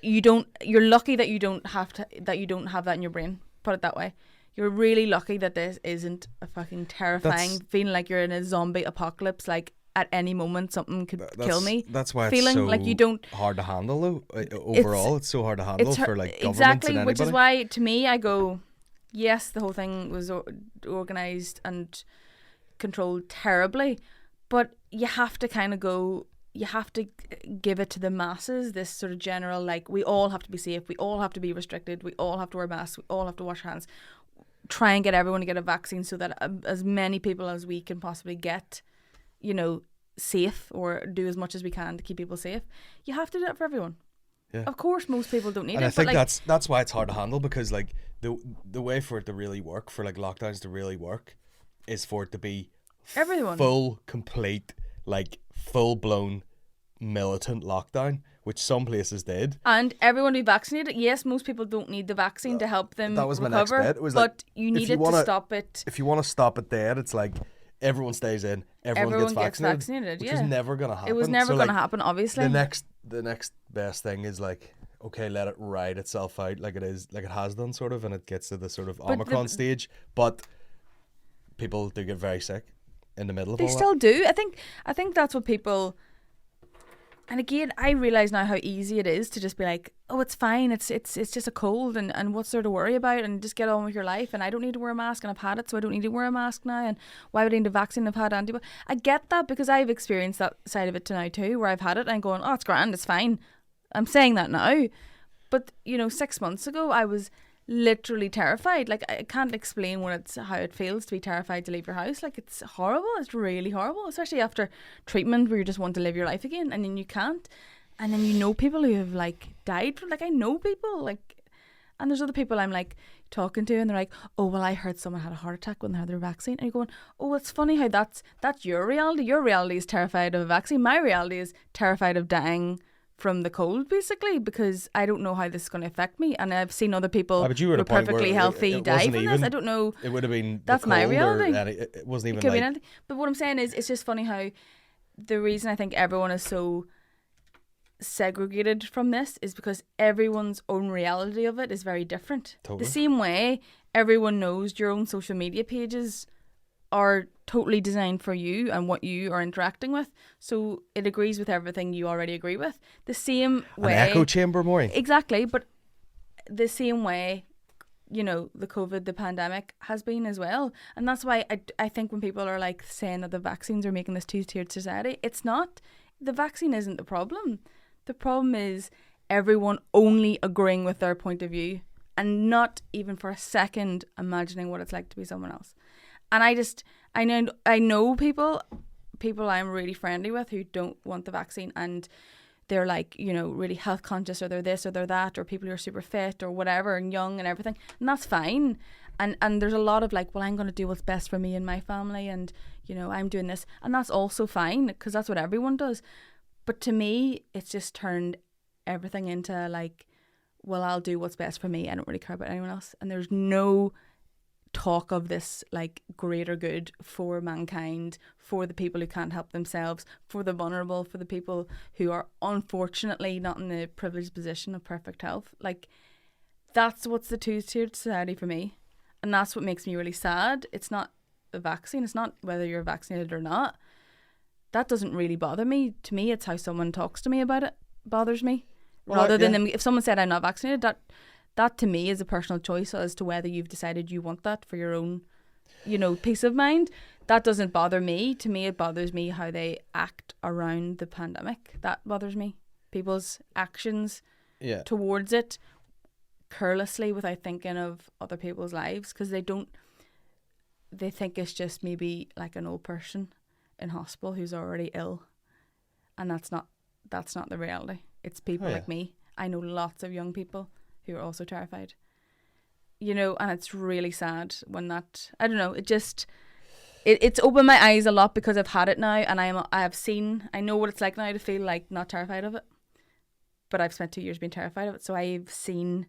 You're lucky that you don't have that in your brain. Put it that way. You're really lucky that this isn't a fucking terrifying feeling like you're in a zombie apocalypse, like at any moment something could kill me. That's why feeling it's so like you don't hard to handle though. Overall, it's so hard to handle for like governments exactly, and anybody. which is why to me I go, yes, the whole thing was organised and controlled terribly, but you have to kind of go. You have to give it to the masses, this sort of general, like, we all have to be safe, we all have to be restricted, we all have to wear masks, we all have to wash hands. Try and get everyone to get a vaccine so that as many people as we can possibly get, safe, or do as much as we can to keep people safe. You have to do that for everyone. Yeah. Of course, most people don't need and it. I think that's why it's hard to handle, because like the way for it to really work, for like lockdowns to really work, is for it to be everyone full, complete, like full blown militant lockdown, which some places did, and everyone be vaccinated. Yes, most people don't need the vaccine to help them that was recover, my next bit. It was but like, you need it to stop it. If you want to stop it dead, it's like everyone stays in, everyone gets vaccinated, which is never going to happen. It was never going to happen, obviously. The next best thing is like, okay, let it ride itself out like it has done, sort of, and it gets to the sort of Omicron stage, but people do get very sick in the middle of all that. They still do. I think that's what people. And again, I realise now how easy it is to just be like, oh, it's fine, it's just a cold, and what's there to worry about, and just get on with your life, and I don't need to wear a mask, and I've had it, so I don't need to wear a mask now, and why would I need a vaccine? I've had antibiotics. I get that, because I've experienced that side of it now too, where I've had it and I'm going, oh, it's grand, it's fine. I'm saying that now. But, 6 months ago, I was literally terrified. Like, I can't explain how it feels to be terrified to leave your house. Like, it's horrible. It's really horrible, especially after treatment where you just want to live your life again, and then you can't. And then people who have like died from, like, I know people, like, and there's other people I'm like talking to, and they're like, oh, well, I heard someone had a heart attack when they had their vaccine. And you're going, oh, it's funny how that's your reality. Your reality is terrified of a vaccine. My reality is terrified of dying from the cold, basically, because I don't know how this is going to affect me, and I've seen other people who are perfectly healthy die from this. I don't know. It would have been that's my reality. It wasn't even. It could be anything. But what I'm saying is, it's just funny how the reason I think everyone is so segregated from this is because everyone's own reality of it is very different. Totally. The same way everyone knows your own social media pages are totally designed for you and what you are interacting with, so it agrees with everything you already agree with. The same way, an echo chamber, Mairin. Exactly, but the same way, the COVID, the pandemic has been as well. And that's why I think when people are like saying that the vaccines are making this two-tiered society, it's not. The vaccine isn't the problem. The problem is everyone only agreeing with their point of view and not even for a second imagining what it's like to be someone else. And I know people I'm really friendly with who don't want the vaccine, and they're like, really health conscious, or they're this or they're that, or people who are super fit or whatever and young and everything. And that's fine. And there's a lot of like, well, I'm going to do what's best for me and my family, and, I'm doing this. And that's also fine, because that's what everyone does. But to me, it's just turned everything into like, well, I'll do what's best for me. I don't really care about anyone else. And there's no talk of this like greater good for mankind, for the people who can't help themselves, for the vulnerable, for the people who are unfortunately not in the privileged position of perfect health. Like, that's what's the two-tiered society for me, and that's what makes me really sad. It's not a vaccine, it's not whether you're vaccinated or not. That doesn't really bother me. To me, it's how someone talks to me about it bothers me, rather than them. If someone said I'm not vaccinated, that to me is a personal choice as to whether you've decided you want that for your own, peace of mind. That doesn't bother me. To me, it bothers me how they act around the pandemic. That bothers me. People's actions towards it carelessly without thinking of other people's lives, because they think it's just maybe like an old person in hospital who's already ill, and that's not the reality. It's people like me. I know lots of young people who are also terrified, you know, and it's really sad when that, I don't know, it's opened my eyes a lot, because I've had it now, and I know what it's like now to feel like not terrified of it, but I've spent 2 years being terrified of it, so I've seen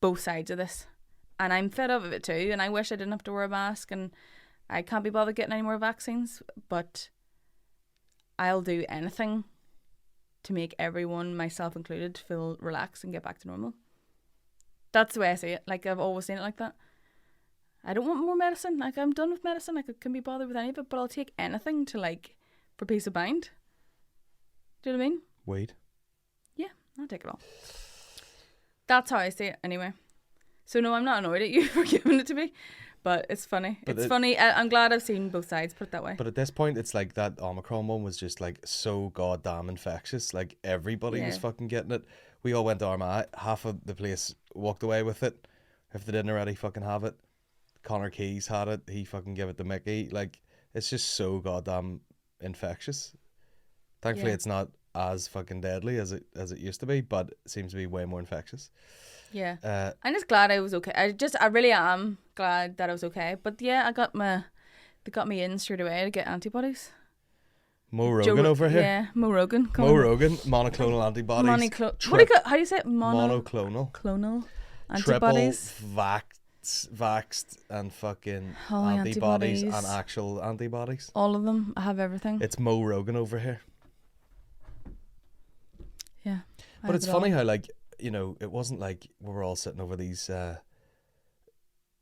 both sides of this, and I'm fed up of it too, and I wish I didn't have to wear a mask, and I can't be bothered getting any more vaccines, but I'll do anything to make everyone, myself included, feel relaxed and get back to normal. That's the way I see it. Like, I've always seen it like that. I don't want more medicine. Like, I'm done with medicine. Like, I can be bothered with any of it, but I'll take anything to, like, for peace of mind. Do you know what I mean? Weed. Yeah, I'll take it all. That's how I see it anyway. So no, I'm not annoyed at you for giving it to me, but it's funny. It's funny. I'm glad I've seen both sides, put it that way. But at this point, it's like that Omicron one was just like so goddamn infectious. Like, everybody was fucking getting it. We all went to Armagh. Half of the place walked away with it. If they didn't already fucking have it. Connor Keys had it. He fucking gave it to Mickey. Like, it's just so goddamn infectious. Thankfully, it's not as fucking deadly as it used to be, but it seems to be way more infectious. Yeah. I'm just glad I was okay. I really am glad that I was okay. But yeah, they got me in straight away to get antibodies. Mo Rogan over here. Yeah, Mo Rogan. Mo Rogan, monoclonal antibodies. What do you call, how do you say it? Monoclonal. Clonal antibodies. Triple vaxxed and fucking antibodies and actual antibodies. All of them. I have everything. It's Mo Rogan over here. Yeah. But it's funny how, like, you know, it wasn't like we were all sitting over these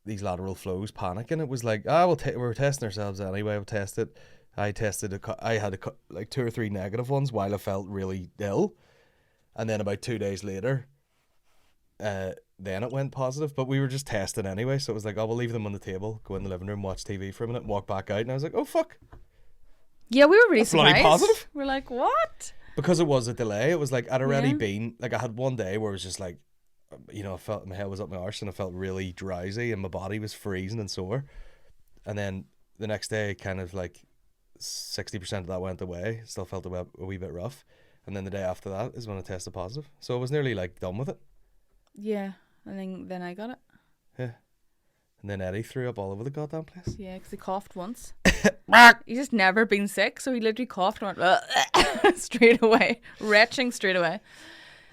lateral flows panicking. It was like, we were testing ourselves anyway. We'll test it. I had like 2 or 3 negative ones while I felt really ill, and then about 2 days later, then it went positive. But we were just testing anyway, so it was like, we'll leave them on the table, go in the living room, watch TV for a minute, walk back out, and I was like, oh fuck. Yeah, we were really surprised. Bloody positive. We're like, what? Because it was a delay. It was like I'd already been, like, I had one day where it was just like, you know, I felt my head was up my arse and I felt really drowsy and my body was freezing and sore. And then the next day, kind of like 60% of that went away. Still felt a wee bit rough. And then the day after that is when I tested positive. So I was nearly like done with it. Yeah. And then I got it. Yeah. And then Eddie threw up all over the goddamn place. Yeah, because he coughed once. He's just never been sick, so he literally coughed and went straight away. Retching straight away.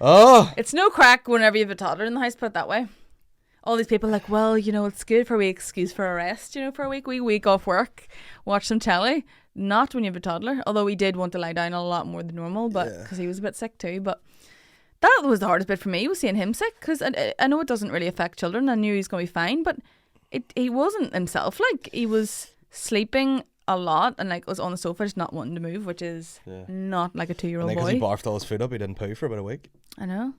Oh! It's no crack whenever you have a toddler in the house, put it that way. All these people are like, well, you know, it's good for a wee excuse for a rest, you know, for a week off work, watch some telly. Not when you have a toddler, although he did want to lie down a lot more than normal, but because he was a bit sick too. But that was the hardest bit for me, was seeing him sick, because I know it doesn't really affect children. I knew he was going to be fine, but he wasn't himself. Like, he was sleeping a lot and like was on the sofa just not wanting to move, which is not like a 2-year-old boy. Because he barfed all his food up, he didn't poo for about a week. I know.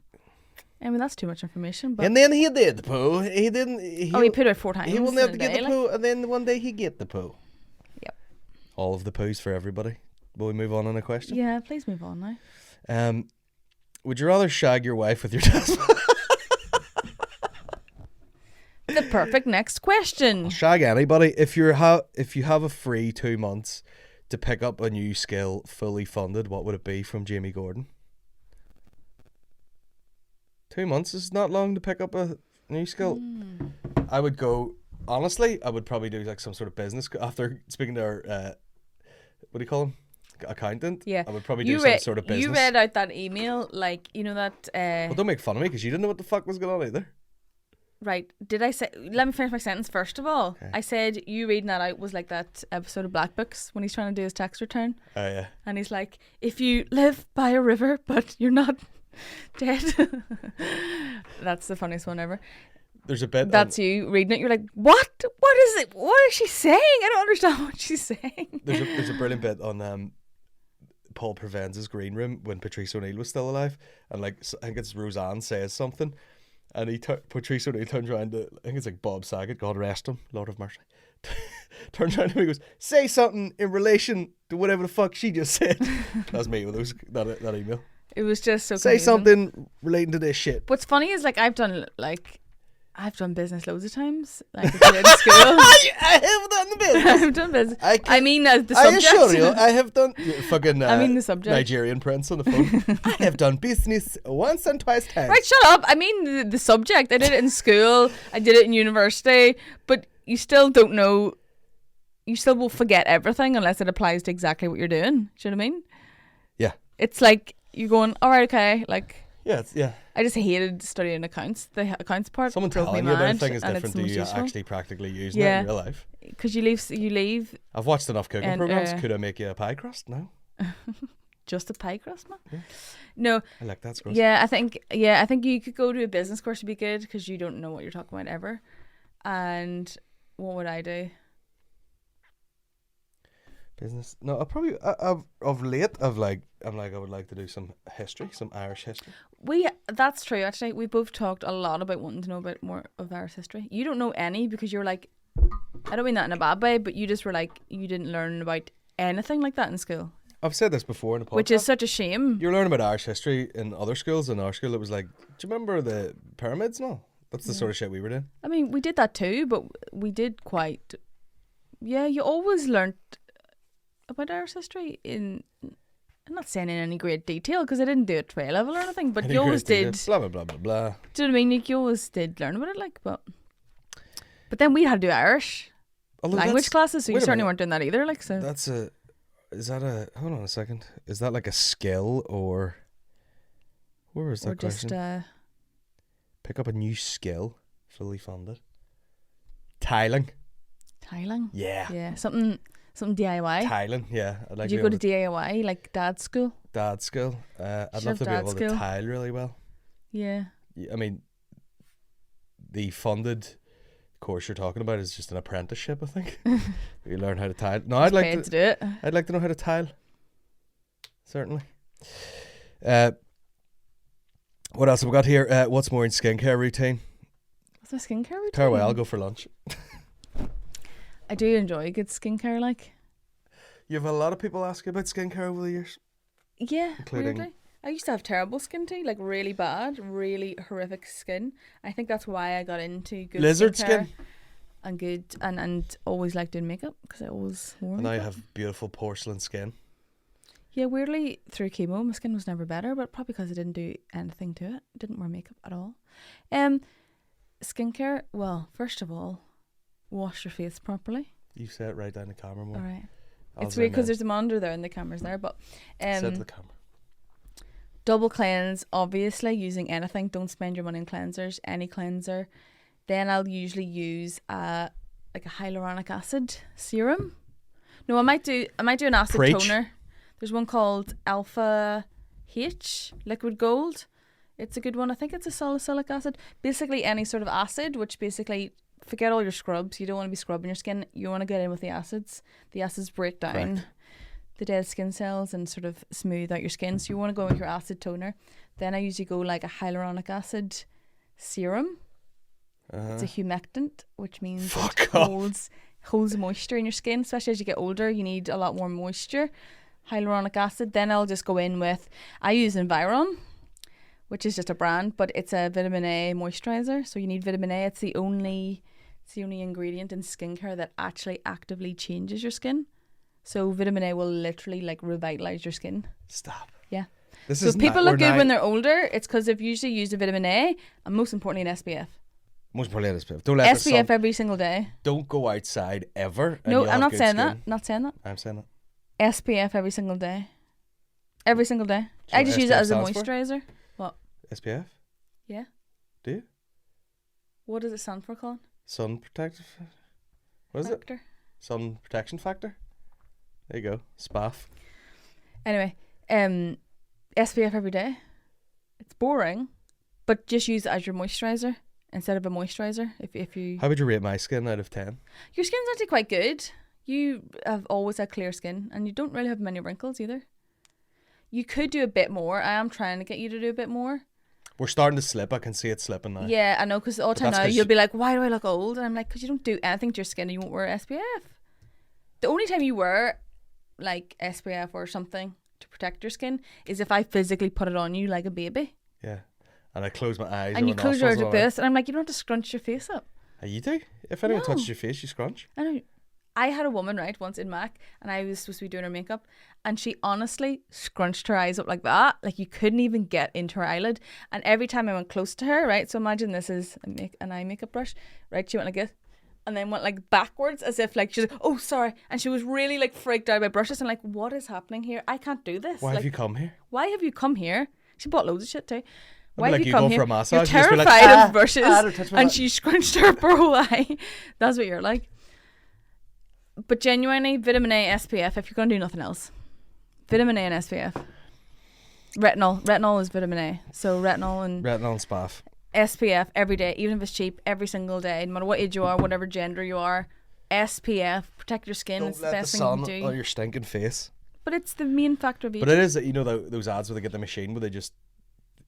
I mean, that's too much information. But and then he did the poo. He didn't. He pooed out 4 times. He will never get the poo, and then one day he get the poo. Yep. All of the poos for everybody. Will we move on a question? Yeah, please move on now. Would you rather shag your wife with your taskmaster? The perfect next question. Shag anybody. If you have a free 2 months to pick up a new skill, fully funded, what would it be from Jamie Gordon? 2 months is not long to pick up a new skill. I would go, honestly, I would probably do like some sort of business after speaking to our what do you call him? Accountant. Yeah. I would probably do some sort of business. You read out that email, like, you know that well, don't make fun of me because you didn't know what the fuck was going on either. Right. Did I say, let me finish my sentence first of all. Okay. I said you reading that out was like that episode of Black Books when he's trying to do his tax return. Oh yeah. And he's like, if you live by a river but you're not dead. That's the funniest one ever. There's a bit. That's you reading it. You're like, what? What is it? What is she saying? I don't understand what she's saying. There's a brilliant bit on Paul Provenza's green room when Patrice O'Neill was still alive, and like I think it's Roseanne says something, and Patrice O'Neill turns around to, I think it's like Bob Saget, God rest him, Lord of mercy, turns around to me and goes, say something in relation to whatever the fuck she just said. That's me with that email. It was just so Say confusing. something relating to this shit. What's funny is like I've done business loads of times. Like if you're in school. I have done the business. I've done business. I mean the I subject. assure you, I have done fucking. I mean the subject. Nigerian prince on the phone. I have done business once and twice times. Right, shut up. I mean the subject. I did it in school. I did it in university. But you still don't know. You still will forget everything unless it applies to exactly what you're doing. Do you know what I mean? Yeah. It's like you're going, all right, okay, like. Yeah. I just hated studying accounts. The accounts part. Someone drove telling me you about a mad, thing is and different it's to most you useful. actually practically using it in real life. Because you leave I've watched enough cooking And, programs. Could I make you a pie crust? No. just a pie crust, man. Yeah. No. I like that. Gross. Yeah, I think you could go to a business course to be good because you don't know what you're talking about ever. And what would I do? Business. No, I probably of late I would like to do some history, some Irish history. That's true actually. We both talked a lot about wanting to know about more of Irish history. You don't know any because you're like, I don't mean that in a bad way, but you just were like, you didn't learn about anything like that in school. I've said this before in the podcast. Which is such a shame. You're learning about Irish history in other schools. In our school, it was like, do you remember the pyramids? No, that's the sort of shit we were doing. I mean, we did that too, but we did quite. Yeah, you always learnt about Irish history I'm not saying in any great detail because I didn't do it to A level or anything, but you always did. Blah blah blah blah blah. Do you know what I mean? You always did learn about it, like, but then we had to do Irish language classes, so you certainly weren't doing that either, like. So hold on a second. Is that like a skill or where was that or question? Just pick up a new skill, fully funded. Tiling. Yeah. Something DIY. Tiling, yeah. I'd like Did you go to DIY, like dad's school? Dad's school. I'd Should love to have be able dad's to school. tile really well. Yeah. I mean, the funded course you're talking about is just an apprenticeship, I think. You learn how to tile. No, I'd like to do it. I'd like to know how to tile. Certainly. What else have we got here? What's more in skincare routine? What's my skincare routine? Farewell, I'll go for lunch. I do enjoy good skincare, like. You've had a lot of people ask you about skincare over the years. Yeah, including weirdly. I used to have terrible skin too, like really bad, really horrific skin. I think that's why I got into good lizard skincare skin. And good and always liked doing makeup because I always wore And now you makeup. have beautiful porcelain skin. Yeah, weirdly through chemo my skin was never better, but probably because I didn't do anything to it. Didn't wear makeup at all. Skincare. Well, first of all, wash your face properly. You say it right down the camera more. All right. I'll It's weird zoom because in. there's a monitor there and the camera's there, but Say it to the camera. double cleanse, obviously, using anything. Don't spend your money on cleansers, any cleanser. Then I'll usually use like a hyaluronic acid serum. No, I might do an acid toner. There's one called Alpha H Liquid Gold. It's a good one. I think it's a salicylic acid. Basically any sort of acid, which basically forget all your scrubs. You don't want to be scrubbing your skin. You want to get in with the acids. The acids break down Correct. the dead skin cells and sort of smooth out your skin. So you want to go with your acid toner. Then I usually go like a hyaluronic acid serum. It's a humectant, which means it holds moisture in your skin. Especially as you get older, you need a lot more moisture. Hyaluronic acid. Then I'll just go in with, I use Environ, which is just a brand, but it's a vitamin A moisturizer. So you need vitamin A. It's the only ingredient in skincare that actually actively changes your skin. So vitamin A will literally like revitalize your skin. Stop. Yeah. So if people look good when they're older, it's because they've usually used a vitamin A and most importantly an SPF. Most importantly, SPF. Don't let the SPF sun, every single day. don't go outside ever. And No, you'll I'm have not good saying skin. that. Not saying that. I'm saying that. SPF every single day. Every single day. So I just use it SPF as a stands for? moisturizer. What? SPF? Yeah. Do you? What does it stand for, Colin? Sun protective. What is it? Factor. Sun protection factor. There you go. SPAF. Anyway, SPF every day. It's boring, but just use it as your moisturizer instead of a moisturizer. If you How would you rate my skin out of 10? your skin's actually quite good. You have always had clear skin, and you don't really have many wrinkles either. You could do a bit more. I am trying to get you to do a bit more. We're starting to slip. I can see it slipping now. Yeah, I know, because all the time that's now 'cause you'll be like, why do I look old? And I'm like, because you don't do anything to your skin and you won't wear SPF. The only time you wear like SPF or something to protect your skin is if I physically put it on you like a baby. Yeah. And I close my eyes. And you close your eyes like this, and I'm like, you don't have to scrunch your face up. You do? If anyone touches your face, you scrunch? I know. I had a woman, right, once in Mac, and I was supposed to be doing her makeup, and she honestly scrunched her eyes up like that. Like, you couldn't even get into her eyelid. And every time I went close to her, right, so imagine this is an eye makeup brush, right, she went like this, and then went like backwards as if like she's like, oh, sorry. And she was really like freaked out by brushes and like, what is happening here? I can't do this. Why have you come here? Why have you come here? She bought loads of shit too. Why have like you go come for here? a massage, You're you just be terrified like, of brushes, and she scrunched her poor whole eye. That's what you're like. But genuinely, vitamin A, SPF, if you're going to do nothing else. Vitamin A and SPF. Retinol. Retinol is vitamin A. So retinol and SPF. SPF every day, even if it's cheap, every single day, no matter what age you are, whatever gender you are. SPF, protect your skin. Don't it's the let best the thing sun you can do. on your stinking face. But it's the main factor of aging. But it is, you know, those ads where they get the machine where they just,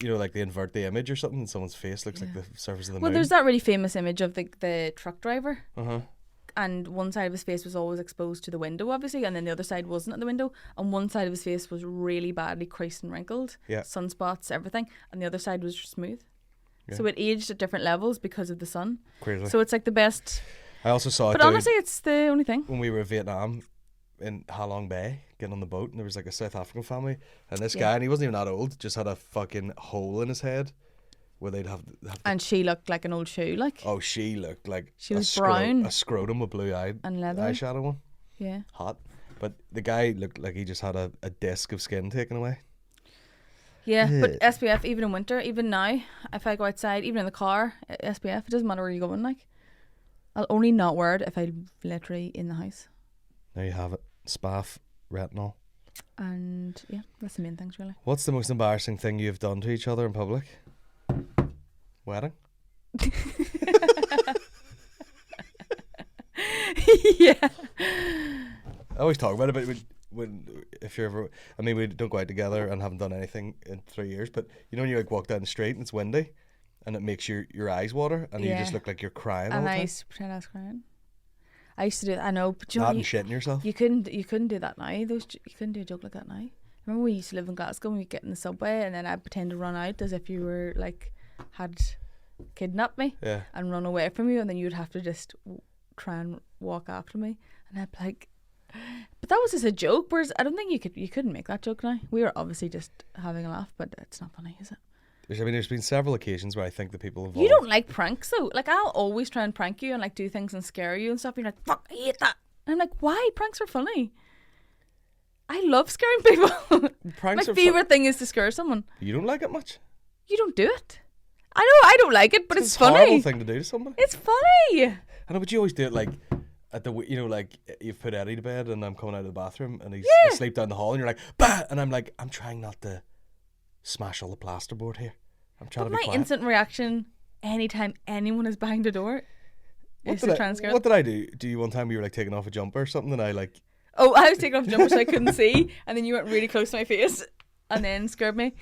you know, like they invert the image or something and someone's face looks like the surface of the moon. Well, there's that really famous image of the truck driver. Uh-huh. And one side of his face was always exposed to the window, obviously, and then the other side wasn't at the window. And one side of his face was really badly creased and wrinkled, sunspots, everything, and the other side was smooth. Yeah. So it aged at different levels because of the sun. Crazy. So it's like the best. I also saw it. But honestly, it's the only thing. When we were in Vietnam, in Ha Long Bay, getting on the boat, and there was like a South African family, and this guy, and he wasn't even that old, just had a fucking hole in his head. Where they'd have and she looked like an old shoe, like. Oh, she looked like she was brown, a scrotum with blue eye and leather eyeshadow on. Yeah, hot. But the guy looked like he just had a disc of skin taken away. Yeah, but SPF even in winter, even now, if I go outside, even in the car, SPF. It doesn't matter where you're going. Like, I'll only not wear it if I'm literally in the house. There you have it. SPF, retinol, and yeah, that's the main things really. What's the most embarrassing thing you've done to each other in public? Wedding? Yeah. I always talk about it, but if you're ever, I mean, we don't go out together and haven't done anything in 3 years, but you know when you like walk down the street and it's windy and it makes your eyes water and you just look like you're crying all the time. And I used to pretend I was crying. I used to do that, I know, but you not know, shitting yourself. You couldn't do that now. You couldn't do a joke like that now. Remember we used to live in Glasgow and we'd get in the subway and then I'd pretend to run out as if you were like had kidnapped me and run away from you, and then you'd have to just try and walk after me, and I'd be like, but that was just a joke. Whereas I don't think you couldn't make that joke now. We were obviously just having a laugh, but it's not funny, is it? There's been several occasions where I think the people involved. You don't like pranks though. Like I'll always try and prank you and like do things and scare you and stuff. You're like, fuck, I hate that. And I'm like, why? Pranks are funny. I love scaring people. My favourite thing is to scare someone. You don't like it much? You don't do it. I know I don't like it, but it's funny. It's a horrible thing to do to somebody. It's funny. I know, but you always do it like at the, you know, like you've put Eddie to bed and I'm coming out of the bathroom and he's asleep down the hall and you're like, bah! And I'm like, I'm trying not to smash all the plasterboard here. I'm trying to be quiet. My instant reaction anytime anyone is behind the door is to try and scare them. What did I do? Do you one time you were like taking off a jumper or something and I like... Oh, I was taking off a jumper so I couldn't see, and then you went really close to my face and then scared me.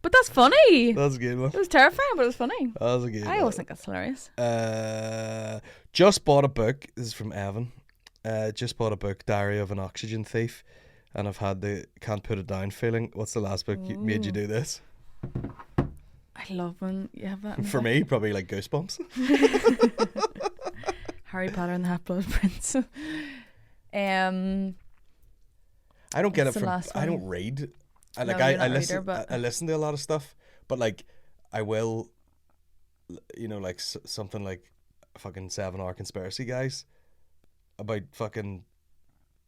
But that's funny. That's a good one. It was terrifying, but it was funny. That was a good one. I always think that's hilarious. Just bought a book. This is from Evan. Just bought a book, Diary of an Oxygen Thief, and I've had the can't put it down feeling. What's the last book made you do this? I love when you have that. For me, probably like Goosebumps. Harry Potter and the Half-Blood Prince. I don't get it from. I don't read. I listen. I listen to a lot of stuff, but like I will, you know, like something like fucking 7-hour conspiracy guys about fucking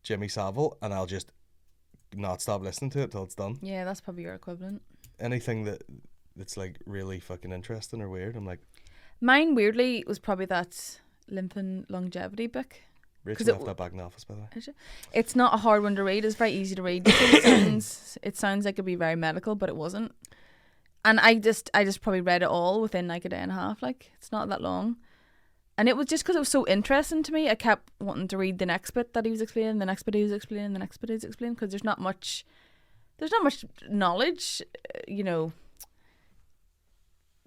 Jimmy Savile, and I'll just not stop listening to it till it's done. Yeah, that's probably your equivalent. Anything that's like really fucking interesting or weird, I'm like. Mine weirdly was probably that Lymph and Longevity book. Rachel left that back in the office, by the way. It's not a hard one to read. It's very easy to read. It sounds like it'd be very medical, but it wasn't. And I just probably read it all within like a day and a half. Like, it's not that long. And it was just because it was so interesting to me. I kept wanting to read the next bit that he was explaining, the next bit he was explaining, the next bit he was explaining, because there's not much knowledge, you know.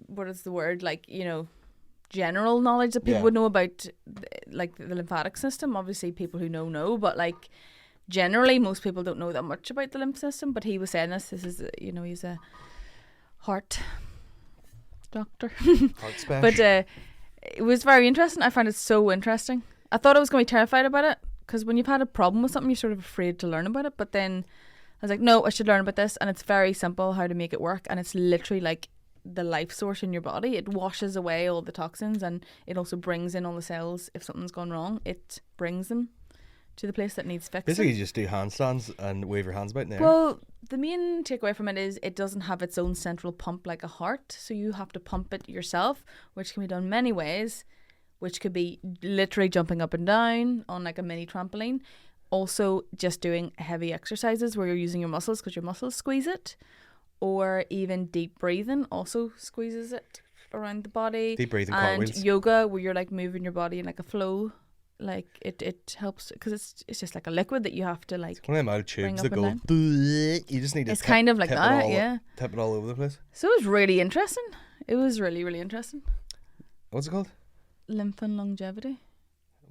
What is the word? Like, you know, general knowledge that people would know about like the lymphatic system. Obviously people who know, but like generally most people don't know that much about the lymph system, but he was saying this is, he's a heart doctor. Heart special. But it was very interesting. I found it so interesting. I thought I was going to be terrified about it, because when you've had a problem with something, you're sort of afraid to learn about it. But then I was like, no, I should learn about this. And it's very simple how to make it work. And it's literally like the life source in your body. It washes away all the toxins, and it also brings in all the cells. If something's gone wrong, it brings them to the place that needs fixing. Basically, you just do handstands and wave your hands about in the air. Well, the main takeaway from it is it doesn't have its own central pump like a heart, so you have to pump it yourself, which can be done many ways, which could be literally jumping up and down on like a mini trampoline. Also, just doing heavy exercises where you're using your muscles because your muscles squeeze it, or even deep breathing also squeezes it around the body. Deep breathing, and cartwheels. Yoga, where you're like moving your body in like a flow. Like it helps, because it's just like a liquid that you have to like. One of them old tubes that up and go. down. You just need to. It's kind of like that, yeah. Tip it all over the place. So it was really interesting. It was really, really interesting. What's it called? Lymph and longevity.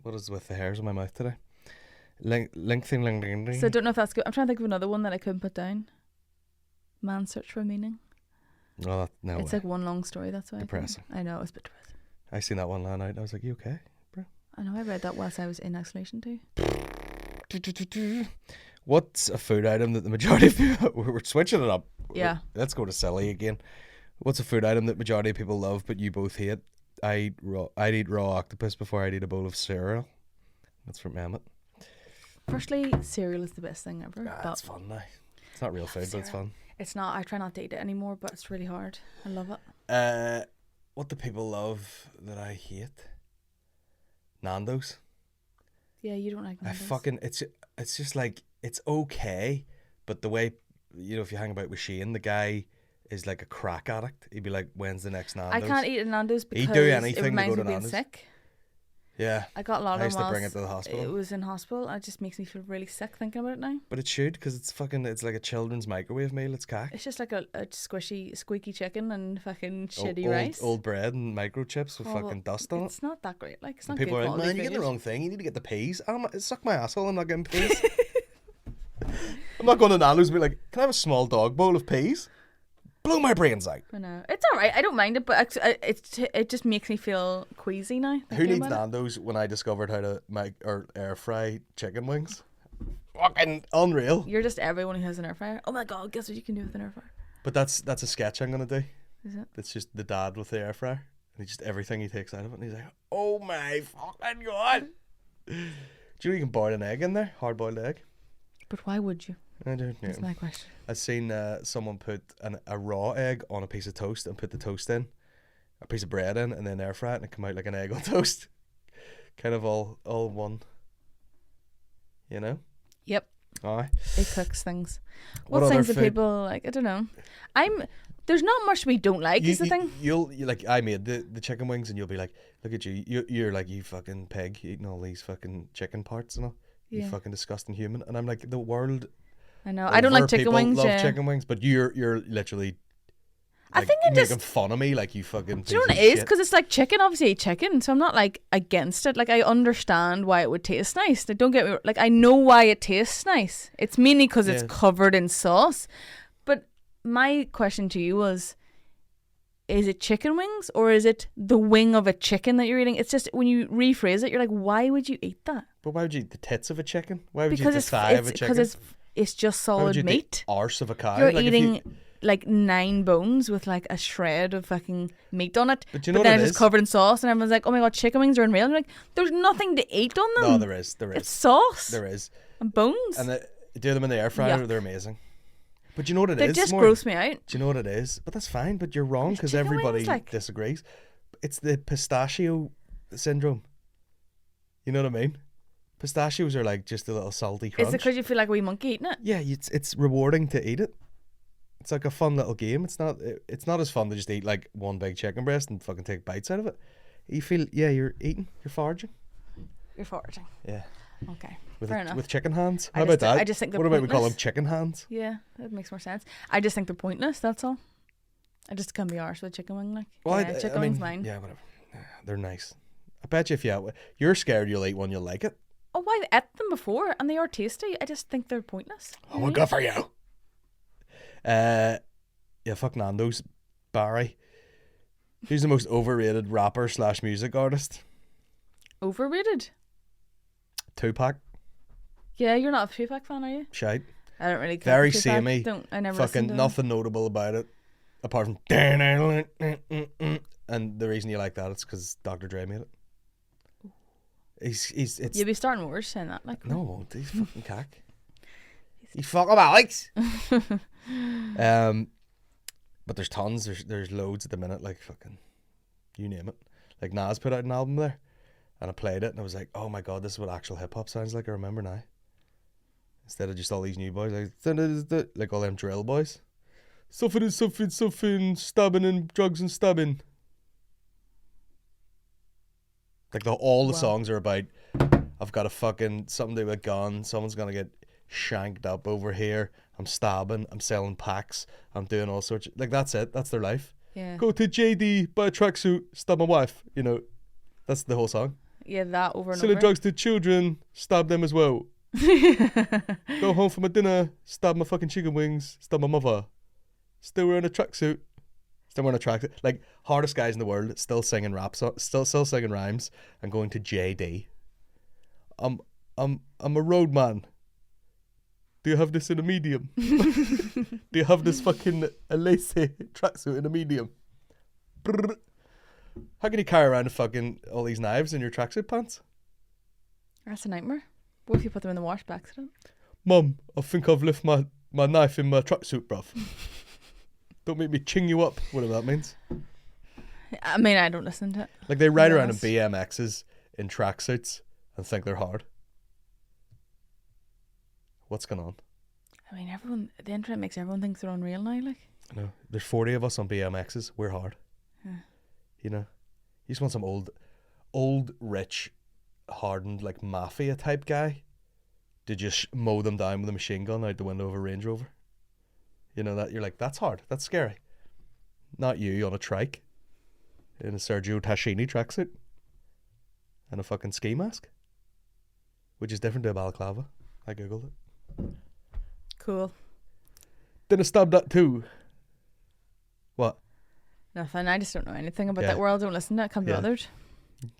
What is with the hairs on my mouth today? Lengthening. So I don't know if that's good. I'm trying to think of another one that I couldn't put down. Man's search for meaning. Oh, no. It's like one long story. That's why. Depressing. I know, it was a bit depressing. I seen that one last night. I was like, "You okay, bro?" I know. I read that whilst I was in isolation too. What's a food item that the majority of people... We're switching it up. Yeah. Let's go to silly again. What's a food item that majority of people love but you both hate? I'd eat raw octopus before I'd eat a bowl of cereal. That's from Emmett. Firstly, cereal is the best thing ever. It's fun now. It's not real food, but it's fun. It's not. I try not to eat it anymore, but it's really hard. I love it. What do people love that I hate? Nando's. Yeah, you don't like Nando's. It's just like, it's okay, but the way, if you hang about with Shane, the guy is like a crack addict. He'd be like, when's the next Nando's? I can't eat a Nando's because He'd do anything it reminds to go me to of being Nando's. sick. Yeah. I got a lot I of used them to bring it whilst to the hospital. It was in hospital. It just makes me feel really sick thinking about it now. But it should, because it's like a children's microwave meal. It's cack. It's just like a squishy, squeaky chicken and fucking shitty rice. Old bread and microchips with fucking dust on it. It's not that great. Like, it's not People good are like, quality man, you get food. the wrong thing. You need to get the peas. Suck my asshole. I'm not getting peas. I'm not going to Nando's and be like, can I have a small dog bowl of peas? Blow my brains out. I know. It's all right. I don't mind it, but it just makes me feel queasy now. Who needs about Nando's when I discovered how to make or air fry chicken wings? Fucking unreal. You're just everyone who has an air fryer. Oh my god, guess what you can do with an air fryer? But that's a sketch I'm going to do. Is it? It's just the dad with the air fryer. And just everything he takes out of it. And he's like, oh my fucking god. Do you know you can boil an egg in there? Hard boiled egg. But why would you? I don't know. That's my question. I've seen someone put a raw egg on a piece of toast and put the toast in, a piece of bread in, and then air fry it, and it come out like an egg on toast. Kind of all one. You know? Yep. Aye. It cooks things. What What other things do food? people like? I don't know. There's not much we don't like, is the thing. You like, I made the chicken wings, and you'll be like, look at you. You're like, you fucking pig eating all these fucking chicken parts and all. You Yeah. fucking disgusting human. And I'm like, the world. I know. I don't like chicken people wings. Love Yeah. chicken wings, but you're literally. I think it making just. fun of me like you fucking. Do you know what piece it of is? shit. Because it's like chicken, obviously I eat chicken, so I'm not like against it. Like, I understand why it would taste nice. Like, don't get me, like, I know why it tastes nice. It's mainly because it's Yeah. covered in sauce. But my question to you was, is it chicken wings or is it the wing of a chicken that you're eating? It's just, when you rephrase it, you're like, why would you eat that? But why would you eat the tits of a chicken? Why would you Because eat the thigh of a chicken? it's just Why would solid you eat meat. the arse of a cow? You're Like, if eating you- like 9 bones with like a shred of fucking meat on it. But do you know what then it it's is? just covered in sauce, and everyone's like, "Oh my god, chicken wings are unreal." And you're like, "There's nothing to eat on them. No, there is. It's sauce There is. and bones." And do them in the air fryer. Yuck. They're amazing. But you know what it is? They just Maureen? gross me out. Do you know what it is? But that's fine. But you're wrong, because chicken wings, everybody like- disagrees. It's the pistachio syndrome. You know what I mean? Pistachios are like just a little salty crunch. Is it because you feel like a wee monkey eating it? Yeah, it's rewarding to eat it. It's like a fun little game. It's not as fun to just eat like one big chicken breast and fucking take bites out of it. You feel, yeah, you're eating, you're foraging. You're foraging. Yeah. Okay, With fair enough. with chicken hands. I How just- about that? I just think they're what about we call them pointless. chicken hands? Yeah, that makes more sense. I just think they're pointless. That's all. I just can't be arsed with a chicken wing. Like, yeah, chicken wing's mine. Yeah, whatever. They're nice. I bet you if you're scared you'll eat one, you'll like it. Oh, Oh, I've ate them before, and they are tasty. I just think they're pointless. Oh, well, good for you. Yeah, fuck Nando's. Barry. He's the most overrated rapper / music artist. Overrated? Tupac. Yeah, you're not a Tupac fan, are you? Shite. I don't really care. Very Tupac. samey. I never fucking listened to nothing notable about it. Apart from... And the reason you like that is because Dr. Dre made it. It's... You'll be starting wars saying that. Like, No, I won't. He's fucking cack. You fuck him, Alex. But there's tons. There's loads at the minute. Like fucking, you name it. Like Nas put out an album there, and I played it, and I was like, oh my god, this is what actual hip hop sounds like. I remember now. Instead of just all these new boys, like all them drill boys. Something, stabbing and drugs and stabbing. Like all the songs are about, I've got a fucking something to do with a gun. Someone's gonna get shanked up over here. I'm stabbing. I'm selling packs. I'm doing all sorts of, like that's it. That's their life. Yeah. Go to JD, buy a tracksuit, stab my wife. You know, that's the whole song. Yeah, that over and Selling over. drugs to children, stab them as well. Go home for my dinner, stab my fucking chicken wings, stab my mother. Still wearing a tracksuit. Still wearing a tracksuit. Like hardest guys in the world, still singing rap songs, still singing rhymes, and going to JD. I'm a road man. Do you have this in a medium? Do you have this fucking lacy tracksuit in a medium? Brrr. How can you carry around all these knives in your tracksuit pants? That's a nightmare. What if you put them in the wash by accident? Mum, I think I've left my knife in my tracksuit, bruv. Don't make me ching you up, whatever that means. I mean, I don't listen to it. Like they ride around in BMXs in tracksuits and think they're hard. What's going on? I mean, the internet makes everyone think they're unreal now, like. No, there's 40 of us on BMXs. We're hard. Yeah. You know, you just want some old, rich, hardened, like mafia type guy to just mow them down with a machine gun out the window of a Range Rover. You know that you're like, that's hard. That's scary. Not you on a trike in a Sergio Tacchini tracksuit and a fucking ski mask, which is different to a balaclava. I googled it. Cool. Then I stabbed that too. What? Nothing. I just don't know anything about that world. Don't listen to it. Can't be bothered.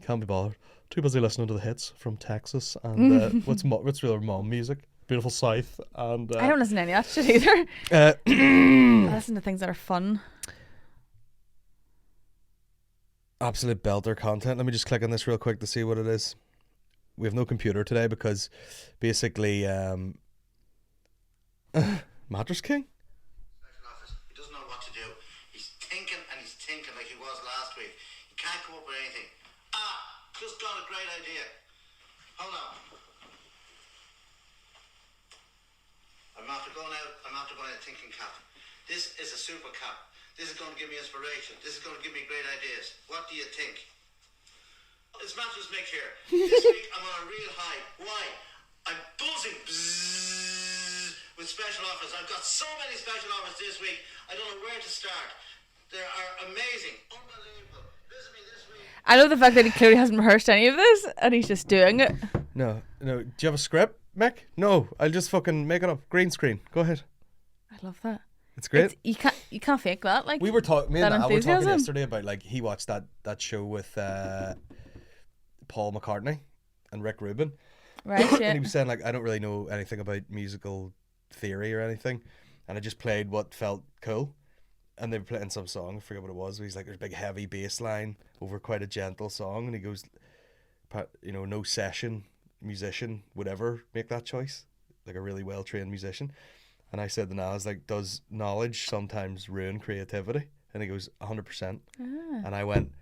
Can't be bothered. Too busy listening to the hits from Texas and what's real mom music. Beautiful South and I don't listen to any of that shit either. I listen to things that are fun. Absolute belter content. Let me just click on this real quick to see what it is. We have no computer today because basically Mattress King? He doesn't know what to do. He's thinking like he was last week. He can't come up with anything. Just got a great idea. Hold on. I'm after going out thinking cap. This is a super cap. This is going to give me inspiration. This is going to give me great ideas. What do you think? It's Mattress Mick here. This week I'm on a real high. Why? I'm buzzing with special offers. I've got so many special offers this week. I don't know where to start. They are amazing. Unbelievable. Visit me this week. I love the fact that he clearly hasn't rehearsed any of this and he's just doing it. No. Do you have a script, Mick? No, I'll just fucking make it up. Green screen. Go ahead. I love that. It's great. You can't fake that. Like me and Al were talking enthusiasm. yesterday about like he watched that show with Paul McCartney and Rick Rubin. Right, yeah. And he was saying like, I don't really know anything about musical theory or anything, and I just played what felt cool. And they were playing some song, I forget what it was. He's like, there's a big heavy bass line over quite a gentle song, and he goes, you know, no session musician would ever make that choice, like a really well trained musician. And I said to Nas, like, does knowledge sometimes ruin creativity? And he goes, 100%. And I went,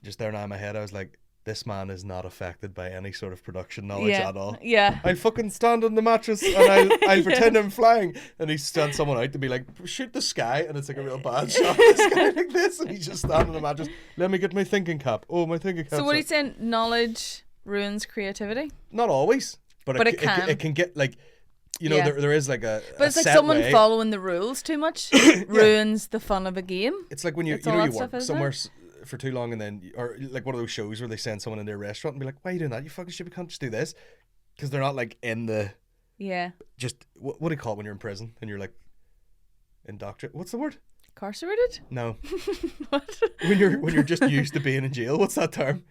just there now in my head, I was like, this man is not affected by any sort of production knowledge at all. Yeah. I fucking stand on the mattress and I'll pretend I'm flying. And he stands someone out to be like, shoot the sky. And it's like a real bad shot of this guy like this. And he's just standing on the mattress. Let me get my thinking cap. Oh, my thinking cap. So what are you saying? Knowledge ruins creativity? Not always. But it can. It can get like, you know, there is like a But it's a like set someone way. following the rules too much ruins the fun of a game. It's like when you That's all that work stuff, isn't somewhere it? for too long, and then, or like one of those shows where they send someone into a restaurant and be like, why are you doing that? You fucking stupid, can't just do this. Because they're not like in the, just, what do you call it when you're in prison and you're like indoctrinated? What's the word? Incarcerated? No. What? When you're just used to being in jail. What's that term?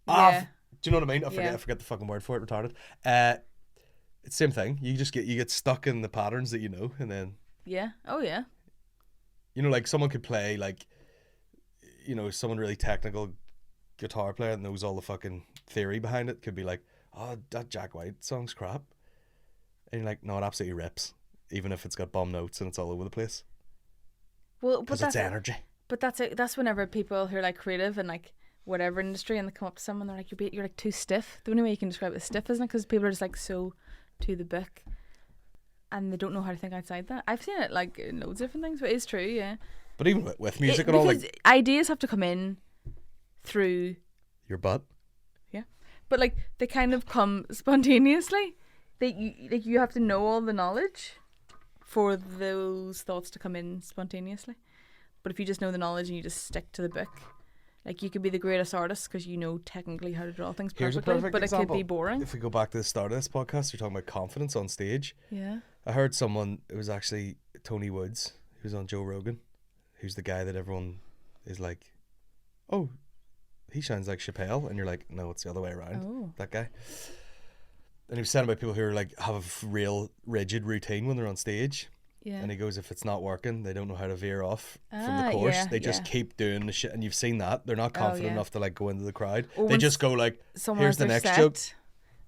Yeah. Do you know what I mean? I forget the fucking word for it. Retarded. It's the same thing. You get stuck in the patterns that you know, and then Yeah. Oh yeah. you know, like someone could play like, you know, someone really technical guitar player that knows all the fucking theory behind it could be like, oh, that Jack White song's crap, and you're like, no, it absolutely rips, even if it's got bum notes and it's all over the place. Well, because it's energy. But that's whenever people who are like creative and like whatever industry, and they come up to someone, they're like, you're like too stiff. The only way you can describe it is stiff, isn't it? Because people are just like so to the book, and they don't know how to think outside that. I've seen it like in loads of different things, but it's true, yeah. But even with music and all, like, ideas have to come in through your butt. Yeah, but like they kind of come spontaneously. You have to know all the knowledge for those thoughts to come in spontaneously. But if you just know the knowledge and you just stick to the book, like you could be the greatest artist because you know technically how to draw things Here's perfectly, a perfect but example. it could be boring. If we go back to the start of this podcast, you're talking about confidence on stage. Yeah. I heard someone, it was actually Tony Woods, who's on Joe Rogan, who's the guy that everyone is like, oh, he sounds like Chappelle, and you're like, no, it's the other way around. Oh. That guy. And he was saying about people who are like have a real rigid routine when they're on stage. Yeah. And he goes, if it's not working, they don't know how to veer off from the course. Yeah, they just keep doing the shit, and you've seen that. They're not confident enough to like go into the crowd. Or they just go like, here's the next set, joke.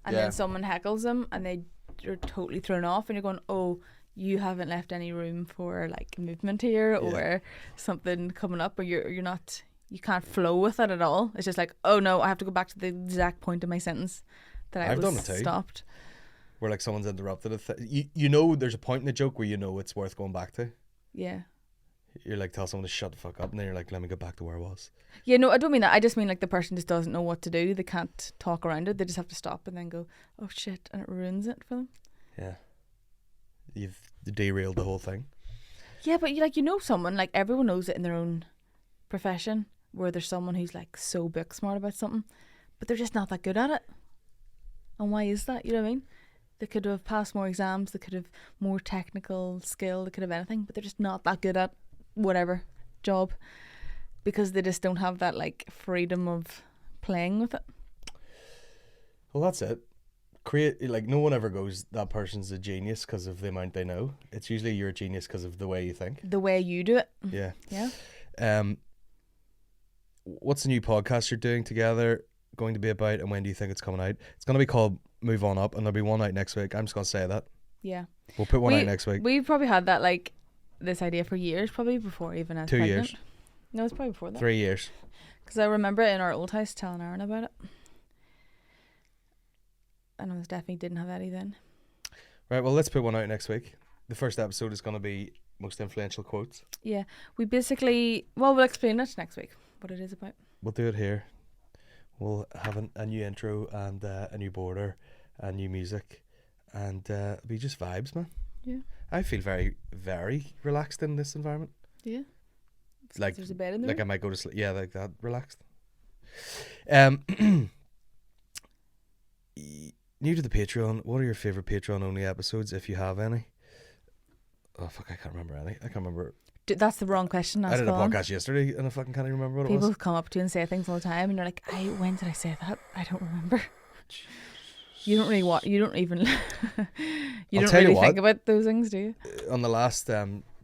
And then someone heckles them and they're totally thrown off, and you're going, oh, you haven't left any room for like movement here or something coming up, or you're not, you can't flow with it at all. It's just like, oh no, I have to go back to the exact point of my sentence that I've was done it too. Stopped. Where like someone's interrupted it. You know there's a point in the joke where you know it's worth going back to. Yeah. You're like, tell someone to shut the fuck up, and then you're like, let me get back to where I was. Yeah, no, I don't mean that. I just mean like the person just doesn't know what to do. They can't talk around it. They just have to stop and then go, oh shit, and it ruins it for them. Yeah. You've derailed the whole thing. Yeah, but you know someone, like everyone knows it in their own profession, where there's someone who's like so book smart about something, but they're just not that good at it. And why is that? You know what I mean? They could have passed more exams, they could have more technical skill, they could have anything, but they're just not that good at whatever job because they just don't have that like freedom of playing with it. Well, that's it. Like no one ever goes, that person's a genius because of the amount they know. It's usually you're a genius because of the way you think. The way you do it. Yeah. Yeah. What's the new podcast you're doing together going to be about, and when do you think it's coming out? It's going to be called Move On Up, and there'll be one out next week. I'm just going to say that. Yeah. We'll put one out next week. We've probably had that like this idea for years, probably before even as 2 pregnant. years. No, it's probably before that. 3 years. Because I remember in our old house telling Aaron about it. And I was definitely didn't have Eddie then. Right, well, let's put one out next week. The first episode is going to be most influential quotes. Yeah. We basically, well, we'll explain it next week, what it is about. We'll do it here. We'll have a new intro and a new border and new music, and it'll be just vibes, man. Yeah. I feel very, very relaxed in this environment. Yeah. Like there's a bed in there. Like I might go to sleep. Yeah, like that, relaxed. New to the Patreon, what are your favourite Patreon only episodes, if you have any? Oh fuck, I can't remember any. I can't remember. That's the wrong question. I did a podcast yesterday and I fucking can't even remember what People it was. come up to you and say things all the time, and you're like, when did I say that? I don't remember. You don't really you don't even you don't really think about those things, do you? On the last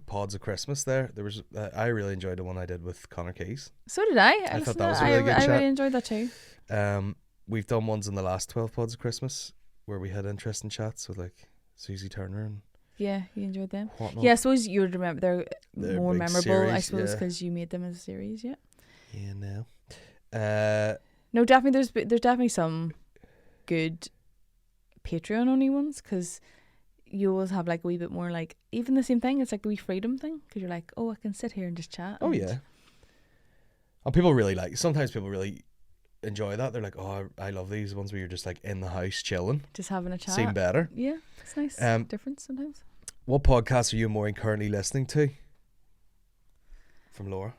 pods of Christmas there was I really enjoyed the one I did with Connor Keys. So did I. I thought that was a really good chat. I really enjoyed that too. We've done ones in the last 12 pods of Christmas where we had interesting chats with like Susie Turner and yeah, you enjoyed them. Whatnot. Yeah, I suppose you would remember they're more memorable. Series, I suppose because you made them as a series. Yeah. Yeah. No. No, definitely. There's definitely some good Patreon only ones, because you always have like a wee bit more like even the same thing. It's like the wee freedom thing, because you're like, oh, I can sit here and just chat. Oh yeah. And people really like. Sometimes people really enjoy that. They're like, oh, I love these ones where you're just like in the house chilling, just having a chat. Seem better. Yeah, it's nice. Difference sometimes. What podcasts are you and Mairin currently listening to? From Laura.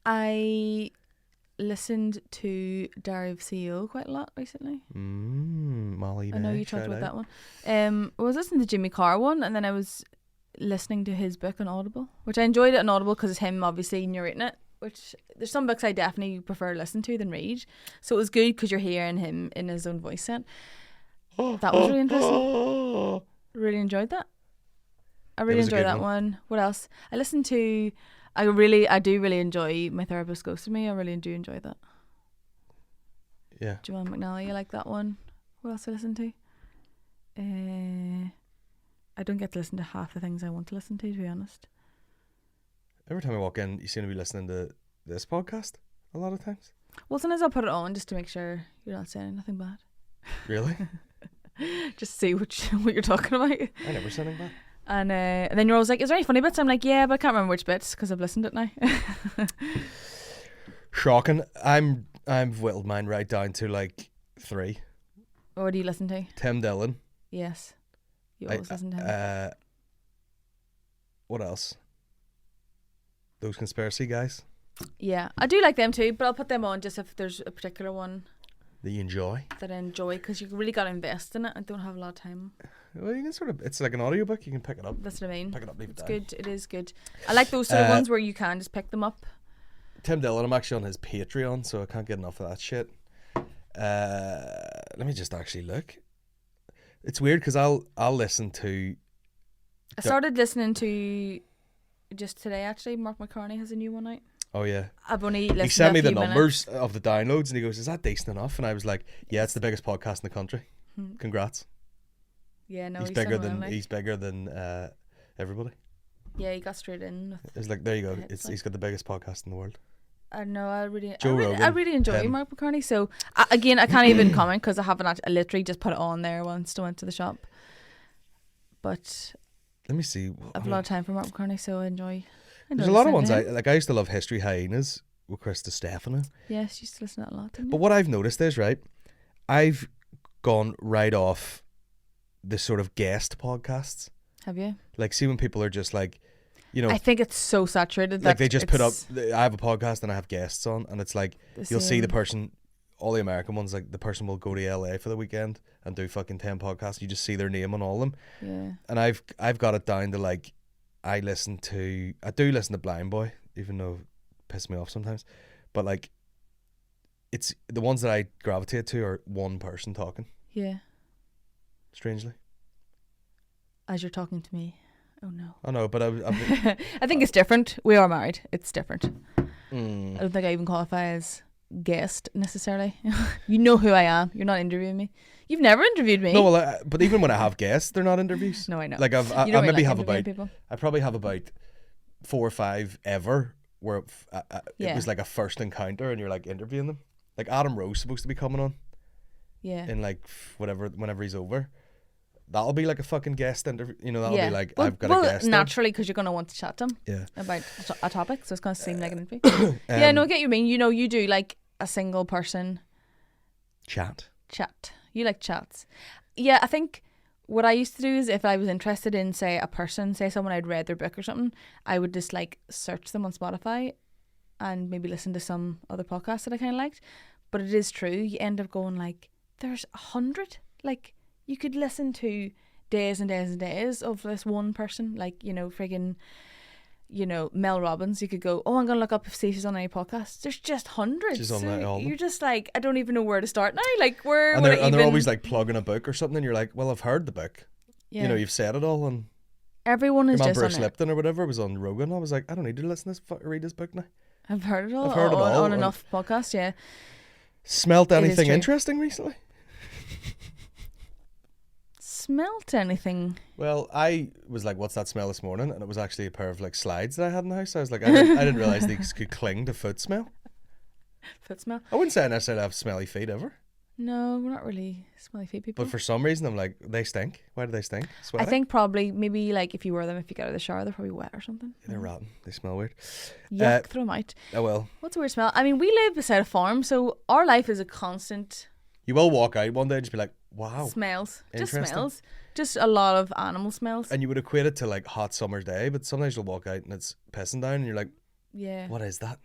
I listened to Diary of CEO quite a lot recently. Molly. I know you talked about that one. I was listening to Jimmy Carr one, and then I was listening to his book on Audible, which I enjoyed it on Audible because it's him obviously narrating it. Which there's some books I definitely prefer to listen to than read. So it was good because you're hearing him in his own voice set. That was really interesting. Really enjoyed that. I really enjoyed that one. What else? I listened to. I do really enjoy My Therapist Ghosted Me. I really do enjoy that. Yeah. Joanne McNally, I like that one. What else I listen to? I don't get to listen to half the things I want to listen to be honest. Every time I walk in, you seem to be listening to this podcast a lot of times. Well, sometimes I'll put it on just to make sure you're not saying anything bad. Really? Just see what you're talking about. I never said anything bad. And then you're always like, is there any funny bits? I'm like, yeah, but I can't remember which bits because I've listened to it now. Shocking. I've whittled mine right down to like 3. What do you listen to? Tim Dillon. Yes. You always listen to him. What else? Those conspiracy guys. Yeah, I do like them too, but I'll put them on just if there's a particular one that you enjoy. That I enjoy because you really got to invest in it. I don't have a lot of time. Well, you can sort of. It's like an audiobook. You can pick it up. That's what I mean. Pick it up, leave it down. It's good. It is good. I like those sort of ones where you can just pick them up. Tim Dillon. I'm actually on his Patreon, so I can't get enough of that shit. Let me just actually look. It's weird because I'll listen to. I started listening to just today. Actually, Mark McCartney has a new one out. Oh yeah. I've only listened. He sent me the numbers minutes. of the downloads, and he goes, "Is that decent enough?" And I was like, "Yeah, it's the biggest podcast in the country. Congrats." Yeah, no, he's bigger than everybody. Yeah, he got straight in. It's like there you go. He's got the biggest podcast in the world. I know. Rogan, I really enjoy Mark McCartney. So again, I can't even comment because I haven't. I literally just put it on there once I went to the shop. But let me see. I have a lot of time for Mark McCartney, so I enjoy. There's a lot of ones I used to love History Hyenas with Chris Stefano. Yes, you used to listen to that a lot, didn't you? But what I've noticed is, right, I've gone right off the sort of guest podcasts. Have you? Like, see when people are just like, you know, I think it's so saturated. Like they just put up, I have a podcast and I have guests on, and it's like, you'll see the person, all the American ones, like the person will go to LA for the weekend and do fucking 10 podcasts. You just see their name on all of them. Yeah. And I've got it down to like, I do listen to Blind Boy, even though it pisses me off sometimes. But like, it's the ones that I gravitate to are one person talking. Yeah. Strangely. As you're talking to me. Oh no. Oh no, but I think it's different. We are married. It's different. I don't think I even qualify as guest necessarily. You know who I am. You're not interviewing me. You've never interviewed me. No, well, but even when I have guests, they're not interviews. No, I know. Like I really maybe like have about people. I probably have about 4 or 5 ever where it was like a first encounter and you're like interviewing them. Like Adam Rowe's supposed to be coming on. Yeah. In like whenever he's over. That'll be like a fucking guest interview. You know, that'll be like, I've got a guest. Naturally, because you're going to want to chat to him. Yeah. About a topic, so it's going to seem like an interview. Yeah, no, I get you mean. You know, you do like a single person chat. You like chats. Yeah, I think what I used to do is if I was interested in, say, a person, say someone I'd read their book or something, I would just like search them on Spotify and maybe listen to some other podcasts that I kind of liked. But it is true, you end up going like, there's 100. Like, you could listen to days and days and days of this one person, like, you know, friggin', you know, Mel Robbins. You could go, oh, I'm going to look up if she's on any podcasts. There's just hundreds. She's on that album. You're just like, I don't even know where to start now. Like, they're always like plugging a book or something, and you're like, well, I've heard the book. Yeah. You know, you've said it all, and everyone is just Bruce on Lipton or whatever was on Rogan. I was like, I don't need to listen to this, read this book now. I've heard it all. On enough podcasts, yeah. Smelt anything interesting recently? Smelt anything? Well, I was like, what's that smell this morning? And it was actually a pair of like slides that I had in the house. I was like, I didn't realise these could cling to foot smell. Foot smell? I wouldn't say I necessarily have smelly feet ever. No, we're not really smelly feet people. But for some reason, I'm like, they stink. Why do they stink? Sweating? I think probably maybe like if you wear them, if you get out of the shower, they're probably wet or something. Yeah, they're rotten. They smell weird. Yuck, throw them out. Oh well. What's a weird smell? I mean, we live beside a farm, so our life is a constant. You will walk out one day and just be like, wow. Smells. Just smells. Just a lot of animal smells. And you would equate it to like hot summer's day, but sometimes you'll walk out and it's pissing down and you're like, yeah, what is that?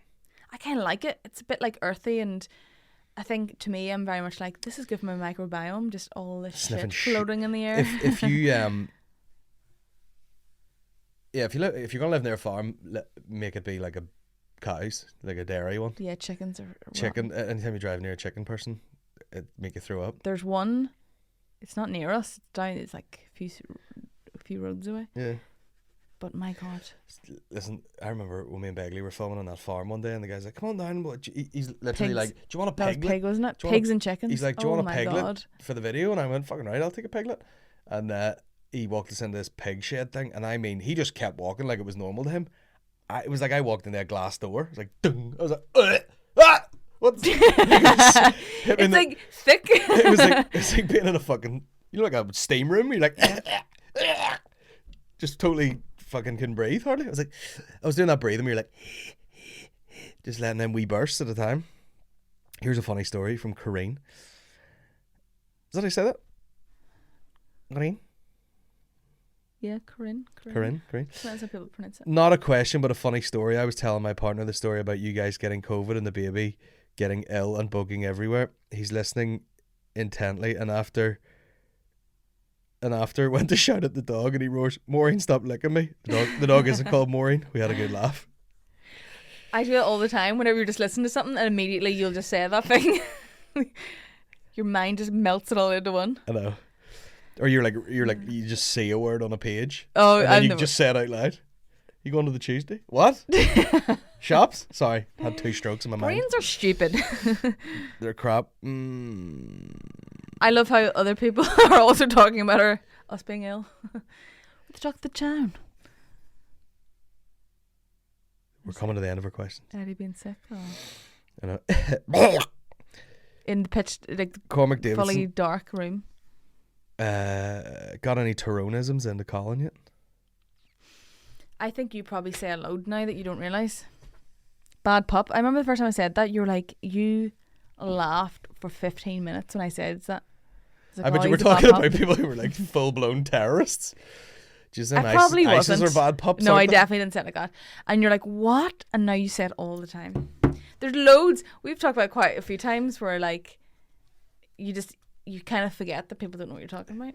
I kind of like it. It's a bit like earthy, and I think to me, I'm very much like, this is good for my microbiome. Just all this Sniffing shit floating in the air. If you yeah, if you're gonna live near a farm, make it be like a cows, like a dairy one. Yeah, chickens are Chicken. Anytime you drive near a chicken person, it make you throw up. There's one. It's not near us. It's down. It's like a few roads away. Yeah. But my God. Listen, I remember when me and Begley were filming on that farm one day, and the guy's like, "Come on down." But he's literally Pigs. like, "Do you want a That was piglet?" pig, wasn't it? Do you want Pigs and chickens. He's like, "Do you want a my piglet God. for the video?" And I went, "Fucking right, I'll take a piglet." And he walked us into this pig shed thing, and I mean, he just kept walking like it was normal to him. It was like I walked in that glass door. It was like, dung. I was like, ah! What's It's like thick. it was like being in a fucking, like a steam room. You're like, just totally fucking couldn't breathe hardly. I was doing that breathing. You're like, just letting them wee bursts at a time. Here's a funny story from Corinne. Is that how you say that? Corinne? Yeah, Corinne. Corinne. That's how people pronounce it. Not a question, but a funny story. I was telling my partner the story about you guys getting COVID and the baby getting ill and bugging everywhere. He's listening intently, and after went to shout at the dog, and he roars, "Maureen, stop licking me." The dog isn't called Maureen. We had a good laugh. I do it all the time whenever you're just listening to something, and immediately you'll just say that thing. Your mind just melts it all into one. I know. Or you're like you just see a word on a page. Oh, and then you just say it out loud. You going to the Tuesday? What? Shops? Sorry, had 2 strokes in my mind. Brains are stupid. They're crap. I love how other people are also talking about us being ill. Let's talk the town. We're coming to the end of our questions. Eddie being sick. Oh. I know. In the pitch, like Cormac Davidson. fully dark room. Got any Tyronisms into Colin yet? I think you probably say a load now that you don't realise. Bad pup. I remember the first time I said that, you were like, you laughed for 15 minutes when I said that. I bet you were talking about people who were like full blown terrorists. Do you say I probably ISIS wasn't. or bad pups? No, I definitely didn't say it like that. And you're like, what? And now you say it all the time. There's loads. We've talked about quite a few times where like you kind of forget that people don't know what you're talking about.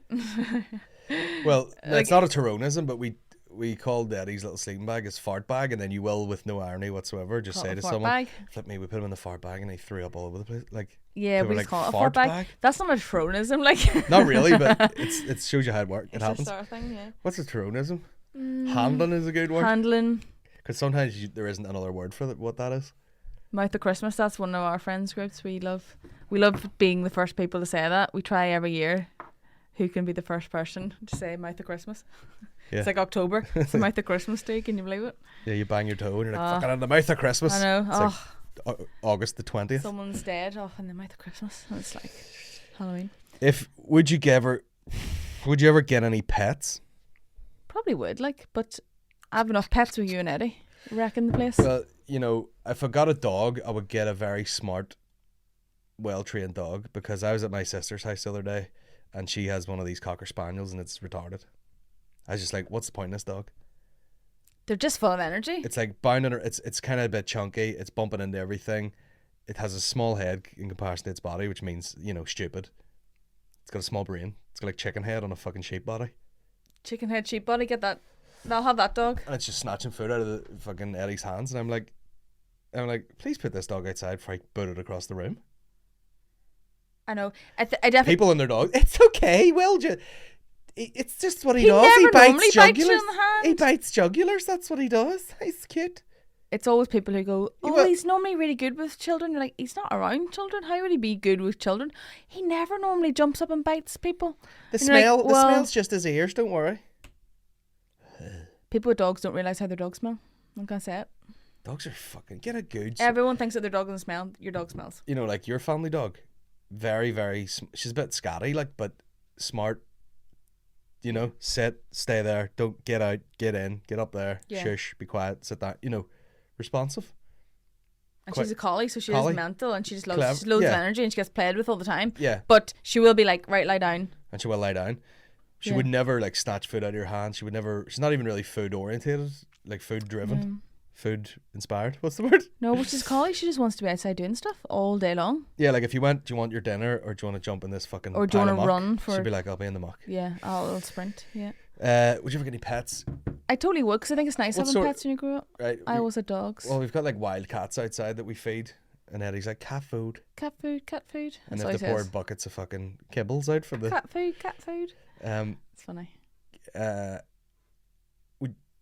Well, like, it's not a Tyronism, but we called Eddie's little sleeping bag his fart bag, and then you will, with no irony whatsoever, just say to someone, bag. "Flip me, we put him in the fart bag," and he threw up all over the place. Like, yeah, we just call it a fart bag. That's not a Tyronism, like. Not really, but it shows you how it works. It happens. It's a star thing, yeah. What's a Tyronism? Handling is a good word. Handling. Because sometimes there isn't another word for what that is. Mouth of Christmas. That's one of our friends groups. We love being the first people to say that. We try every year. Who can be the first person to say Mouth of Christmas? Yeah. It's like October. It's the Mouth of Christmas Day. Can you believe it? Yeah, you bang your toe and you're like, fucking in the mouth of Christmas. I know. It's like August the 20th. Someone's dead off in the mouth of Christmas. And it's like Halloween. Would you ever get any pets? Probably would, but I have enough pets with you and Eddie. Wrecking the place. Well, if I got a dog, I would get a very smart, well-trained dog, because I was at my sister's house the other day and she has one of these Cocker Spaniels and it's retarded. I was just like, what's the point in this dog? They're just full of energy. It's like bounding her. It's kind of a bit chunky. It's bumping into everything. It has a small head in comparison to its body, which means, stupid. It's got a small brain. It's got like chicken head on a fucking sheep body. Chicken head, sheep body, get that. They'll have that dog. And it's just snatching food out of the fucking Eddie's hands, and I'm like, please put this dog outside before I boot it across the room. I know. I definitely. People and their dogs. It's okay. Well, it's just what he does. He bites normally bites you in the hand. He bites jugulars. That's what he does. He's cute. It's always people who go, he's normally really good with children. You're like, he's not around children. How would he be good with children? He never normally jumps up and bites people. The smell's just his ears. Don't worry. People with dogs don't realise how their dogs smell. I'm gonna say it. Dogs are fucking get a good. Everyone thinks that their dog doesn't smell. Your dog smells. Like your family dog, very, very. She's a bit scatty, but smart. Sit, stay there, don't get out, get in, get up there, shush, be quiet, sit down. Responsive. And she's a collie, so she is mental, and she just loves Clever. Loads of energy, and she gets played with all the time. Yeah. But she will be like, right, lie down. And she will lie down. She would never snatch food out of your hand. She would never. She's not even really food orientated, like food driven. food inspired. What's the word? No, which is Collie. She just wants to be outside doing stuff all day long. Yeah, like if you went, do you want your dinner or do you want to jump in this fucking Or do you pile of want to muck? run for? She'd be like, I'll be in the muck. Yeah, I'll sprint. Yeah. Would you ever get any pets? I totally would, because I think it's nice What having sort- pets when you grow up. Right. I always had dogs. Well, we've got like wild cats outside that we feed, and Eddie's like, cat food. Cat food, cat food. And That's if all they he pour says. buckets of fucking kibbles out for the Cat food, cat food. It's funny.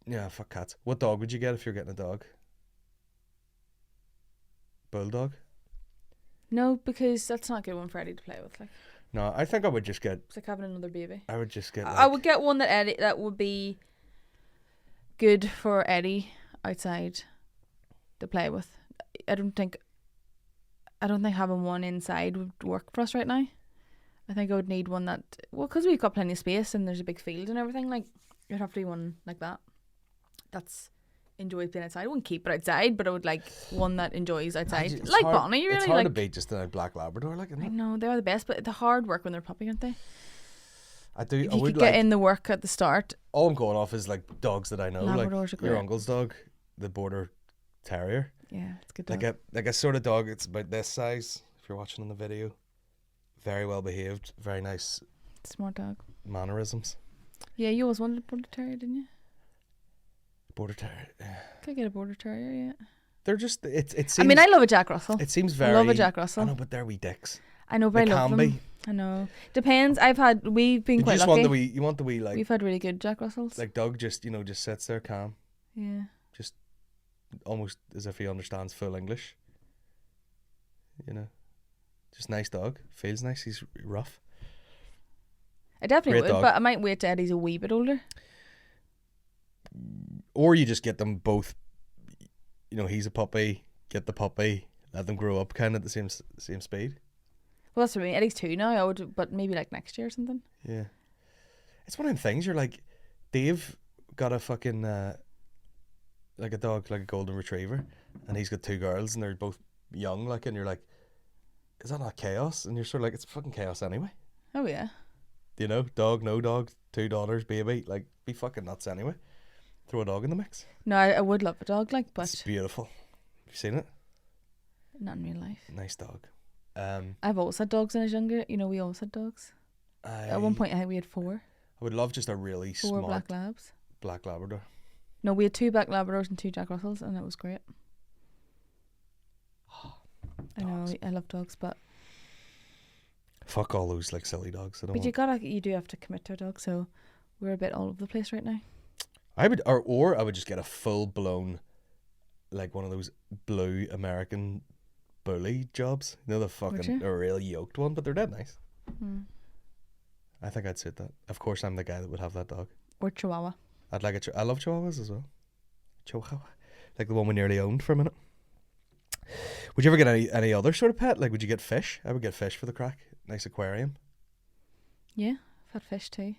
Yeah, fuck cats. What dog would you get if you're getting a dog? Bulldog? No, because that's not a good one for Eddie to play with. Like, No, I think I would just get. it's like having another baby. I would just get. I would get one that would be good for Eddie outside to play with. I don't think having one inside would work for us right now. I think I would need one that, well, because we've got plenty of space and there's a big field and everything, like, it'd have to be one like that. That's enjoys being outside. I wouldn't keep it outside, but I would like one that enjoys outside. It's Like hard, Bonnie, really. It's hard like, to beat just a black Labrador, like, isn't I it? know, they're the best, but the hard work when they're puppy, aren't they? I do. If I you would could like. get in the work at the start. All I'm going off is like dogs that I know, Labradors are like great. your uncle's dog, the border terrier. Yeah, it's a good dog. Like a sort of dog. It's about this size. If you're watching on the video, very well behaved, very nice Smart dog. mannerisms. Yeah, you always wanted a border terrier, didn't you? Border terrier. Could get a border terrier, yeah. They're just. It seems. I mean, I love a Jack Russell. It seems very. I love a Jack Russell. I know, but they're wee dicks. I know, but They I love can them. be. I know. Depends. We've been You quite just lucky. want the wee. You want the wee like. We've had really good Jack Russells. Like Doug just just sits there calm, Yeah. just almost as if he understands full English. You know, just nice dog. Feels nice. He's rough. I definitely Great would, dog. but I might wait till Eddie's a wee bit older. Or you just get them both. You know, he's a puppy. Get the puppy. Let them grow up, kind of at the same speed. Well, that's what I mean. Eddie's 2 now. I would, but maybe like next year or something. Yeah, it's one of them things. You're like, Dave got a fucking like a dog, like a golden retriever, and he's got 2 girls, and they're both young, like, and you're like, is that not chaos? And you're sort of like, it's fucking chaos anyway. Oh yeah. You know, dog, no dog, 2 daughters, baby, like, be fucking nuts anyway. Throw a dog in the mix. No, I would love a dog, like, but It's beautiful. Have you seen it? not in real life. Nice dog. I've always had dogs when I was younger. You know, we always had dogs. At one point, I think we had 4. I would love just a really 4 smart black labs. black Labrador. No, we had 2 black Labradors and 2 Jack Russells, and it was great. I know, I love dogs, but Fuck all those like silly dogs. I don't but want. you do have to commit to a dog, so we're a bit all over the place right now. I would, or I would just get a full blown, like one of those blue American bully jobs. You know, the fucking you? a real yoked one, but they're dead nice. Mm. I think I'd suit that. Of course, I'm the guy that would have that dog. Or Chihuahua. I'd like I love Chihuahuas as well. Chihuahua, like the one we nearly owned for a minute. Would you ever get any other sort of pet? Like, would you get fish? I would get fish for the crack. Nice aquarium. Yeah, I've had fish too.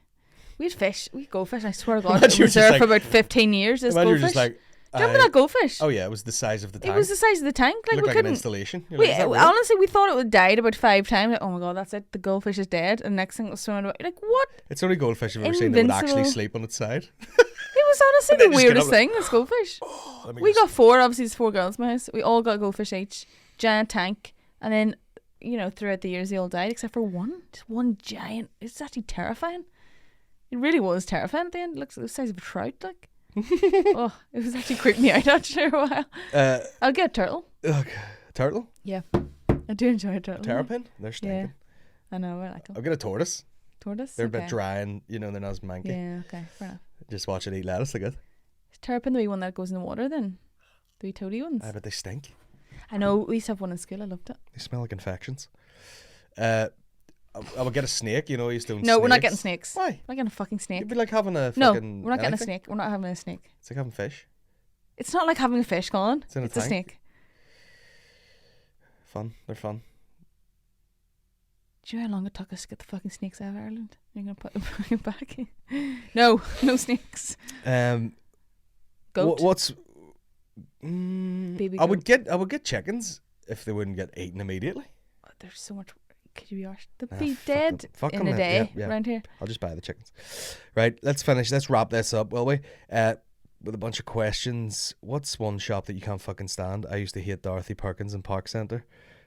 We had fish. We had goldfish. I swear to God, Imagine it you're was just there like- for about 15 years. This Imagine you're goldfish. just like. Do you remember that goldfish? Oh yeah, it was the size of the tank. It was the size of the tank. Like, Looked we like an couldn't. installation. You're We, like, is that real? honestly, we thought it would died about 5 times. Like, oh my God, that's it. The goldfish is dead. And next thing it was swimming away. Like, what? It's the only goldfish I've ever seen that would actually Invincible. sleep on its side. It was honestly then the just get weirdest up thing. This goldfish. Let me We just- got 4. Obviously, there's 4 girls in my house. We all got a goldfish each. Giant tank. And then, you know, throughout the years, they all died except for one. Just one giant. It's actually terrifying. It really was terrifying at the end. It looks like the size of a trout, like. Oh, it was actually creeping me out after a while. I'll get a turtle. Turtle? Yeah. I do enjoy a turtle. Terrapin? They're Yeah. stinking. I know, I like them. I'll get a tortoise. Tortoise? They're a okay. bit dry and, you know, they're not as manky. Yeah, okay, fair enough. Just watch it eat lettuce, they're good. Is terrapin the wee one that goes in the water then? The wee toady ones? I bet they stink. I know, we used to have one in school, I loved it. They smell like infections. I would get a snake, you know, I used to own No, we're not snakes. getting snakes. Why? We're not getting a fucking snake. It'd be like having a No, fucking we're not getting a anything. snake. We're not having a snake. It's like having fish. It's not like having a fish, Colin. It's in a a tank. snake. Fun. They're fun. Do you know how long it took us to get the fucking snakes out of Ireland? You're going to put them back? No, no snakes. Goat. Goat. What's... Baby I would goat. get chickens if they wouldn't get eaten immediately. Oh, there's so much. Could you be arsed? They'd Ah, be fuck dead them. Fuck in them a then. day Yeah, yeah. around here. I'll just buy the chickens. Right, let's finish. Let's wrap this up, will we? with a bunch of questions. What's one shop that you can't fucking stand? I used to hate Dorothy Perkins in Park Centre.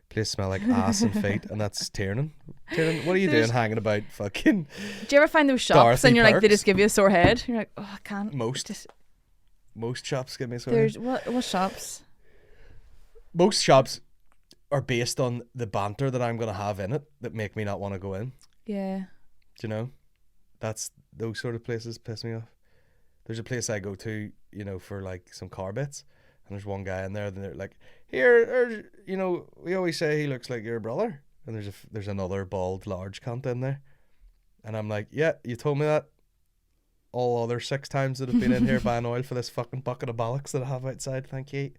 Place smell like ass and feet, and that's Tiernan. Tiernan, what are you doing hanging about fucking... Do you ever find those shops Dorothy and you're like, they Perks? just give you a sore head? You're like, oh, I can't. Most shops give me a sore There's head. what shops? Most shops are based on the banter that I'm going to have in it that make me not want to go in. Yeah. Do you know? Those sort of places piss me off. There's a place I go to, you know, for like some car bits, and there's one guy in there, and they're like, here, you know, we always say he looks like your brother, and there's another bald large cunt in there, and I'm like, yeah, you told me that all other 6 times that I've been in here buying oil for this fucking bucket of bollocks that I have outside, thank you.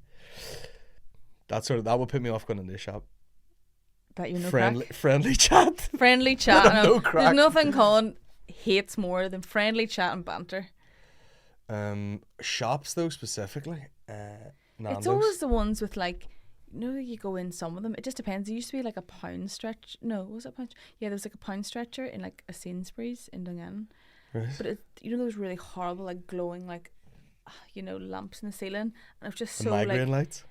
That would put me off going into the shop. That you know friendly chat. Friendly chat. No crack. There's nothing Colin hates more than friendly chat and banter. Shops though specifically. It's always the ones with like, you know, you go in some of them. It just depends. There used to be like a pound stretch. No, was it a pound? Yeah, there was like a pound stretcher in like a Sainsbury's in Dungannon. Right. But you know those really horrible like glowing like, you know, lamps in the ceiling, and it was just The so migraine like. lights.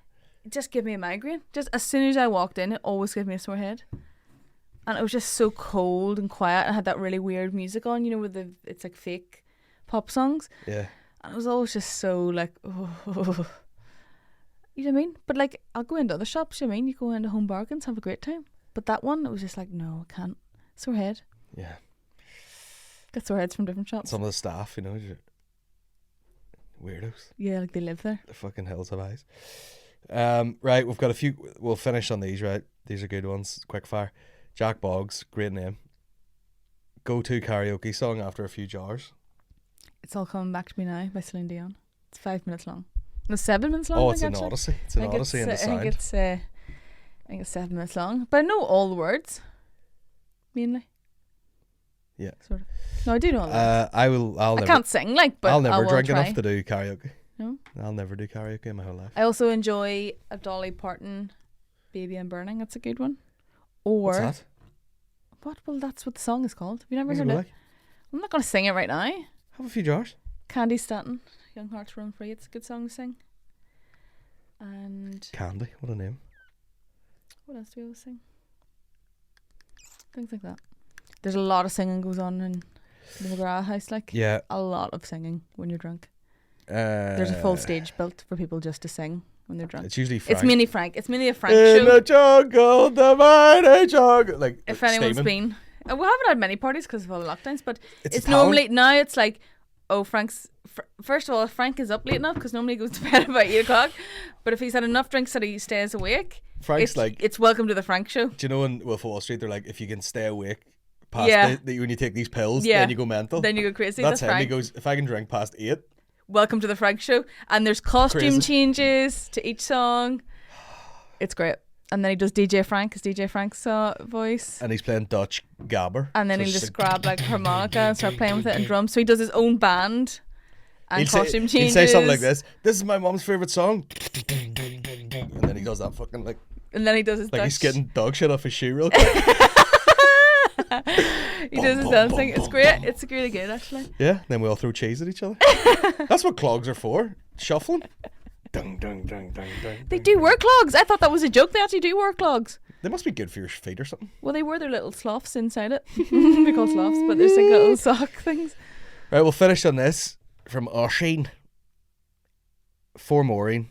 It just gave me a migraine. Just as soon as I walked in, it always gave me a sore head. And it was just so cold and quiet. And had that really weird music on, you know, where it's like fake pop songs. Yeah. And it was always just so like, oh. You know what I mean? But like, I'll go into other shops, you know what I mean? You go into Home Bargains, have a great time. But that one, it was just like, no, I can't. Sore head. Yeah. Get sore heads from different shops. Some of the staff, you know, weirdos. Yeah, like they live there. The fucking hills of eyes. Right, we've got a few. We'll finish on these, right? These are good ones. Quick fire. Jack Boggs, great name. Go-to karaoke song after a few jars. It's All Coming Back to Me Now by Celine Dion. It's 5 minutes long. No, 7 minutes long. Oh, I it's think, an actually. odyssey. It's an odyssey in the I sound. think it's 7 minutes long, but I know all the words. Mainly. Yeah. Sort of. No, I do know all the words. I I can't sing like, but I'll never will drink try. enough to do karaoke. No. I'll never do karaoke in my whole life. I also enjoy a Dolly Parton, "Baby I'm Burning." That's a good one. Or What's that? what? Well, that's what the song is called. Have you never What's heard it it? like? I'm not gonna sing it right now. Have a few jars. Candy Stanton, "Young Hearts Run Free." It's a good song to sing. And Candy, what a name. what else do we always sing? Things like that. There's a lot of singing goes on in the McGrath house, like Yeah. a lot of singing when you're drunk. There's a full stage built for people just to sing when they're drunk. It's usually Frank. It's mainly Frank. It's mainly a Frank in show. the jungle, the mighty jungle. Like, If anyone's steaming. been, we haven't had many parties because of all the lockdowns, but It's it's a talent. normally now it's like, oh, first of all, if Frank is up late enough because normally he goes to bed about 8 o'clock, but if he's had enough drinks that he stays awake, Frank's like, it's welcome to the Frank show. do you know in Wolf of Wall Street they're like, if you can stay awake past Yeah. when you take these pills, Yeah. then you go mental. Then you go crazy. That's That's him. He Frank. goes, if I can drink past 8, Welcome to the Frank show, and there's costume Crazy. changes to each song. It's great. And then he does DJ Frank, his DJ Frank's voice. and he's playing Dutch gabber. And then So he'll it's just grab like harmonica and start playing with it and drums. So he does his own band and he'll costume say, changes. he'll say something like this. This is my mom's favourite song. And then he does that fucking like And then he does his he's Dutch. getting dog shit off his shoe real quick. He does his dancing. It's great. It's really good actually. Yeah, then we all throw cheese at each other. That's what clogs are for. Shuffling. Dung, dung, dung, dung, dung, They dung, do dung. wear clogs. I thought that was a joke. They actually do wear clogs. They must be good for your feet or something. Well, they wear their little sloths inside it. They're called sloths, but there's like little sock things. Right, we'll finish on this from Oisin. For Maureen.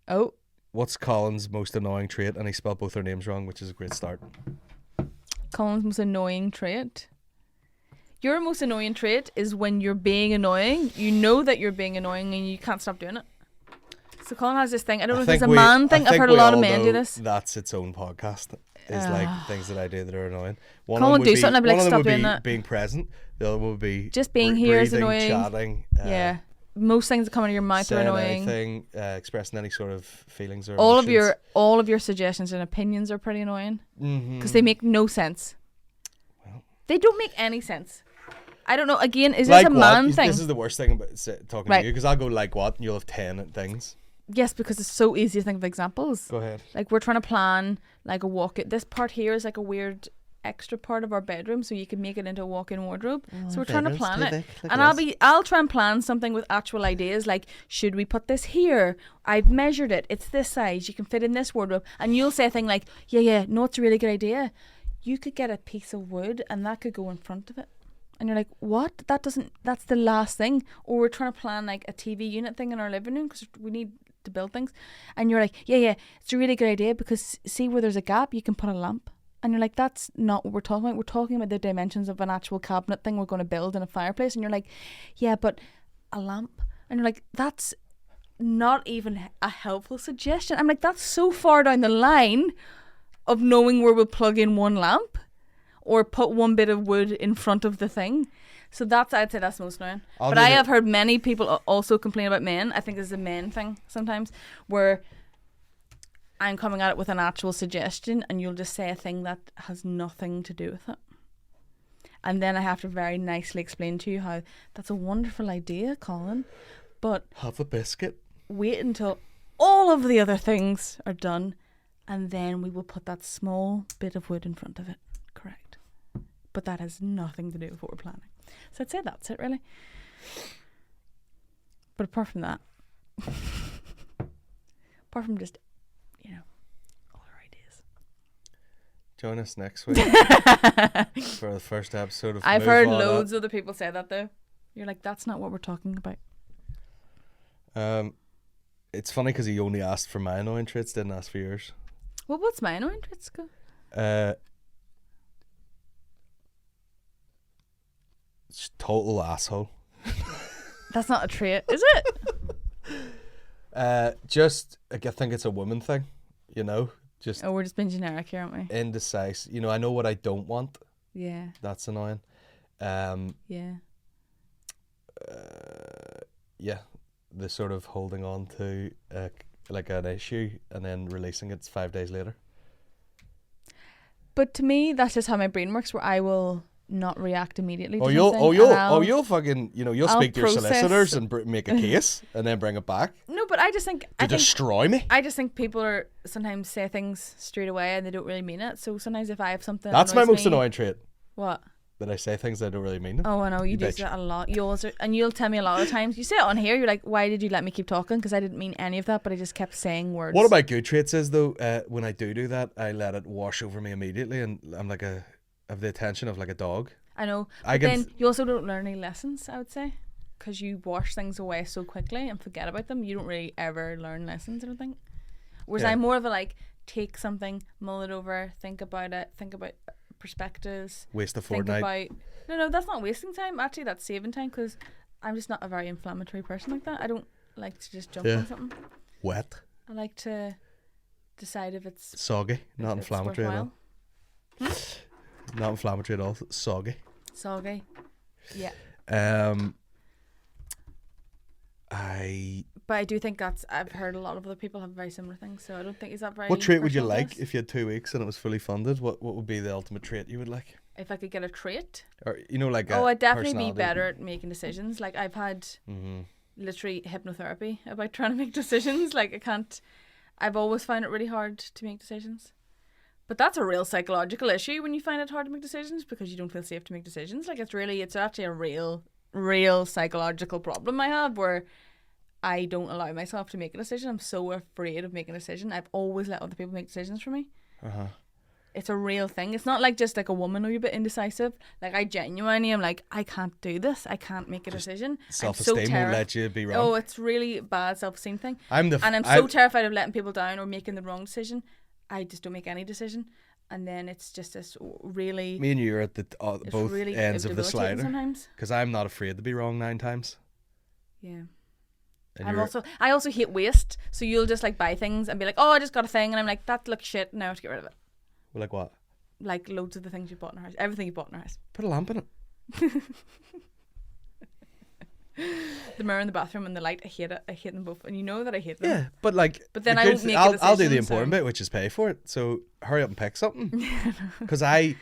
Oh, What's Colin's most annoying trait? And he spelled both their names wrong, which is a great start. Colin's most annoying trait. Your most annoying trait is when you're being annoying. You know that you're being annoying and you can't stop doing it. So Colin has this thing. I don't know if it's a man thing. I've heard a lot of men do this. That's its own podcast. Is like things that I do that are annoying. One Colin of them would do something, I'd be like, one of them "Stop would doing be that." being present. The other one would be Just being here is breathing, annoying. chatting. Yeah. Most things that come out of your mouth are saying annoying. anything, expressing any sort of feelings or All emotions. of your suggestions and opinions are pretty annoying Mhm. because they make no sense. Well. They don't make any sense. I don't know. Again, is Like this a what? man thing? This is the worst thing about talking Right. to you because I'll go like what and you'll have 10 things. Yes, because it's so easy to think of examples. Go ahead. Like we're trying to plan like a walk. This part here is like a weird extra part of our bedroom so you can make it into a walk-in wardrobe. So we're trying to bedroom's plan too it. big, look And at I'll try and plan something with actual ideas, like, should we put this here? I've measured it. It's this size. You can fit in this wardrobe. And you'll say a thing like, yeah, no, it's a really good idea. You could get a piece of wood and that could go in front of it. And you're like, what? That's the last thing. Or we're trying to plan like a TV unit thing in our living room because we need to build things. And you're like, yeah, it's a really good idea because see where there's a gap, you can put a lamp. And you're like, that's not what we're talking about. We're talking about the dimensions of an actual cabinet thing we're going to build in a fireplace. And you're like, yeah, but a lamp. And you're like, that's not even a helpful suggestion. I'm like, that's so far down the line of knowing where we'll plug in one lamp or put one bit of wood in front of the thing. So I'd say that's most annoying. But I have heard many people also complain about men. I think this is a men thing sometimes, where I'm coming at it with an actual suggestion and you'll just say a thing that has nothing to do with it. And then I have to very nicely explain to you how that's a wonderful idea, Colin, but have a biscuit. Wait until all of the other things are done and then we will put that small bit of wood in front of it. Correct. But that has nothing to do with what we're planning. So I'd say that's it, really. But apart from that, apart from just, all our ideas. Join us next week for the first episode of I've Move heard On loads Up. of other people say that, though. You're like, that's not what we're talking about. It's funny because he only asked for my annoying traits, didn't ask for yours. Well, what's my annoying traits? Total asshole. That's not a trait, is it? Just I think it's a woman thing, just Oh, we're just being generic here, aren't we? indecisive. I know what I don't want. Yeah. That's annoying. Yeah. Yeah, the sort of holding on to like an issue and then releasing it 5 days later. But to me, that's just how my brain works, where I will not react immediately to You'll something, you'll I'll speak to your process- solicitors and make a case and then bring it back No, but I just think to destroy me. I just think people are sometimes say things straight away and they don't really mean it. So sometimes if I have something That's my annoys most me- annoying trait. What? That I say things that I don't really mean. Oh, I know you do bitch. that a lot. You'll tell me a lot of times. You say it on here. You're like, "Why did you let me keep talking?" Because I didn't mean any of that, but I just kept saying words. One of my good traits is though, when I do that, I let it wash over me immediately, and I'm like have the attention of like a dog. I know. I But can then you also don't learn any lessons, I would say, because you wash things away so quickly and forget about them. You don't really ever learn lessons, I don't think. Whereas Yeah. I'm more of a like, take something, mull it over, think about it, think about perspectives. Waste a Think fortnight. about... No, that's not wasting time. Actually, that's saving time, because I'm just not a very inflammatory person like that. I don't like to just jump on something. Wet, I like to decide if it's soggy, not it's inflammatory at all. worthwhile. Not inflammatory at all. Soggy. Soggy. Yeah. But I do think I've heard a lot of other people have very similar things, so I don't think, is that very... What trait would you like personal to us? if you had 2 weeks and it was fully funded? What would be the ultimate trait you would like? If I could get a trait? Or like I'd definitely be personality? better at making decisions. Like, I've had literally hypnotherapy about trying to make decisions. Like, I've always found it really hard to make decisions. But that's a real psychological issue when you find it hard to make decisions, because you don't feel safe to make decisions. Like, it's actually a real psychological problem I have, where I don't allow myself to make a decision. I'm so afraid of making a decision. I've always let other people make decisions for me. It's a real thing. It's not like just like a woman who's a bit indecisive. Like, I genuinely am like, I can't do this. I can't make a decision. Self-esteem won't let you be wrong. Oh, it's really bad self-esteem thing. I'm so terrified of letting people down or making the wrong decision. I just don't make any decision. And then it's just this really... Me and you are at the both really ends of the debilitating slider. sometimes. Because I'm not afraid to be wrong 9 times. Yeah. And I also hate waste. So you'll just like buy things and be like, oh, I just got a thing, and I'm like, that looks shit, now I have to get rid of it. Well, like what? Like loads of the things you bought in our house. Everything you bought in our house. Put a lamp in it. The mirror in the bathroom and the light, I hate it. I hate them both, and you know that I hate them. Yeah, but like, But then the I good won't make a I'll do the decision, important so- bit, which is pay for it. So hurry up and pick something. Because I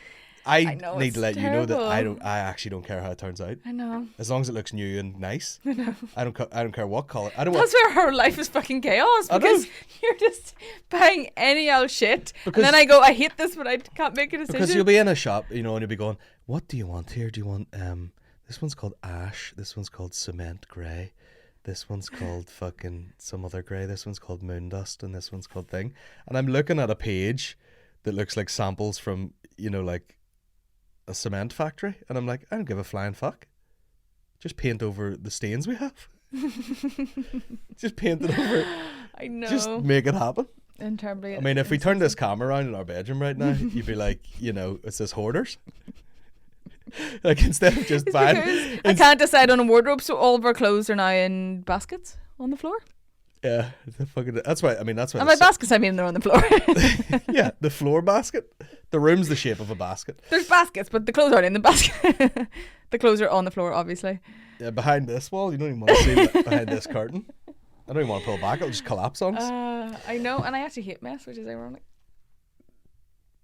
I know, need it's to let you know that terrible. I actually don't care how it turns out. I know. As long as it looks new and nice. I don't care what color. I don't That's want. where her life is fucking chaos I know. because you're just buying any old shit. Because- and then I go, I hate this, but I can't make a decision. Because you'll be in a shop, and you'll be going, "What do you want here? Do you want this one's called ash. This one's called cement grey. This one's called fucking some other grey. This one's called moon dust, and this one's called thing." And I'm looking at a page that looks like samples from like a cement factory, and I'm like, I don't give a flying fuck. Just paint over the stains we have. Just paint it over. I know. Just make it happen. Interminably. I mean, if we turned this camera around in our bedroom right now, you'd be like, it says hoarders. Like instead of just buying, I can't decide on a wardrobe, so all of our clothes are now in baskets on the floor. yeah, that's why. I mean, that's why. And by baskets, I mean they're on the floor. Yeah, the floor basket. The room's the shape of a basket. There's baskets, but the clothes aren't in the basket. The clothes are on the floor, obviously. Yeah, behind this wall, you don't even want to see that behind this curtain. I don't even want to pull it back; it'll just collapse on us. I know, and I actually hate mess, which is ironic.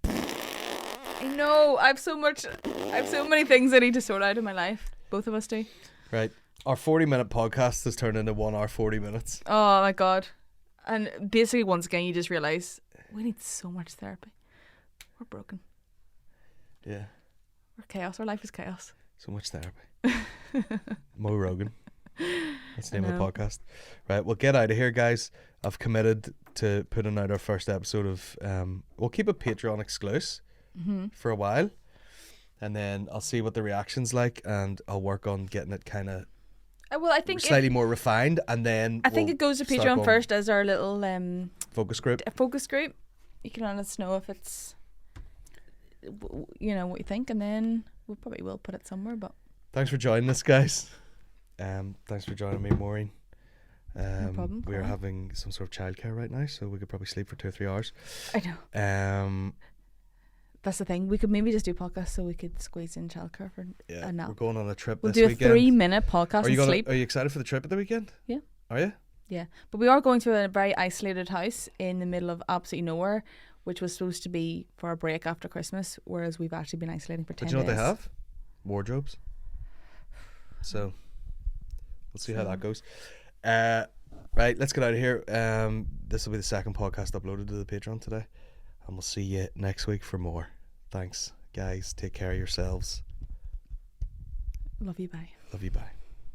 I know. I have so many things I need to sort out in my life. Both of us do. Right, our 40-minute podcast has turned into 1 hour 40 minutes. Oh my god! And basically, once again, you just realise we need so much therapy. We're broken. Yeah, We're chaos. Our life is chaos. so much therapy. Mo Rogan. That's the name of the podcast. Right, we'll get out of here, guys. I've committed to putting out our first episode of. We'll keep it Patreon exclusive for a while, and then I'll see what the reaction's like, and I'll work on getting it kind of Well, I think slightly more refined, and then I think it goes to start Patreon going first as our little focus group. a focus group. You can let us know if it's what you think, and then we probably will put it somewhere. But Thanks for joining us, guys. Thanks for joining me, Maureen. no problem. We are having some sort of childcare right now, so we could probably sleep for 2 or 3 hours. I know. That's the thing. We could maybe just do podcasts so we could squeeze in childcare for a nap. We're going on a trip We'll this do a weekend. 3-minute podcast Are you and sleep. Are you excited for the trip at the weekend? Yeah. Are you? Yeah, but we are going to a very isolated house in the middle of absolutely nowhere, which was supposed to be for a break after Christmas, whereas we've actually been isolating for 10 But you know days. what they have? Wardrobes. So we'll see how that goes. Right, let's get out of here. This will be the second podcast uploaded to the Patreon today, and we'll see you next week for more. Thanks, guys. Take care of yourselves. Love you, bye. Love you. Bye.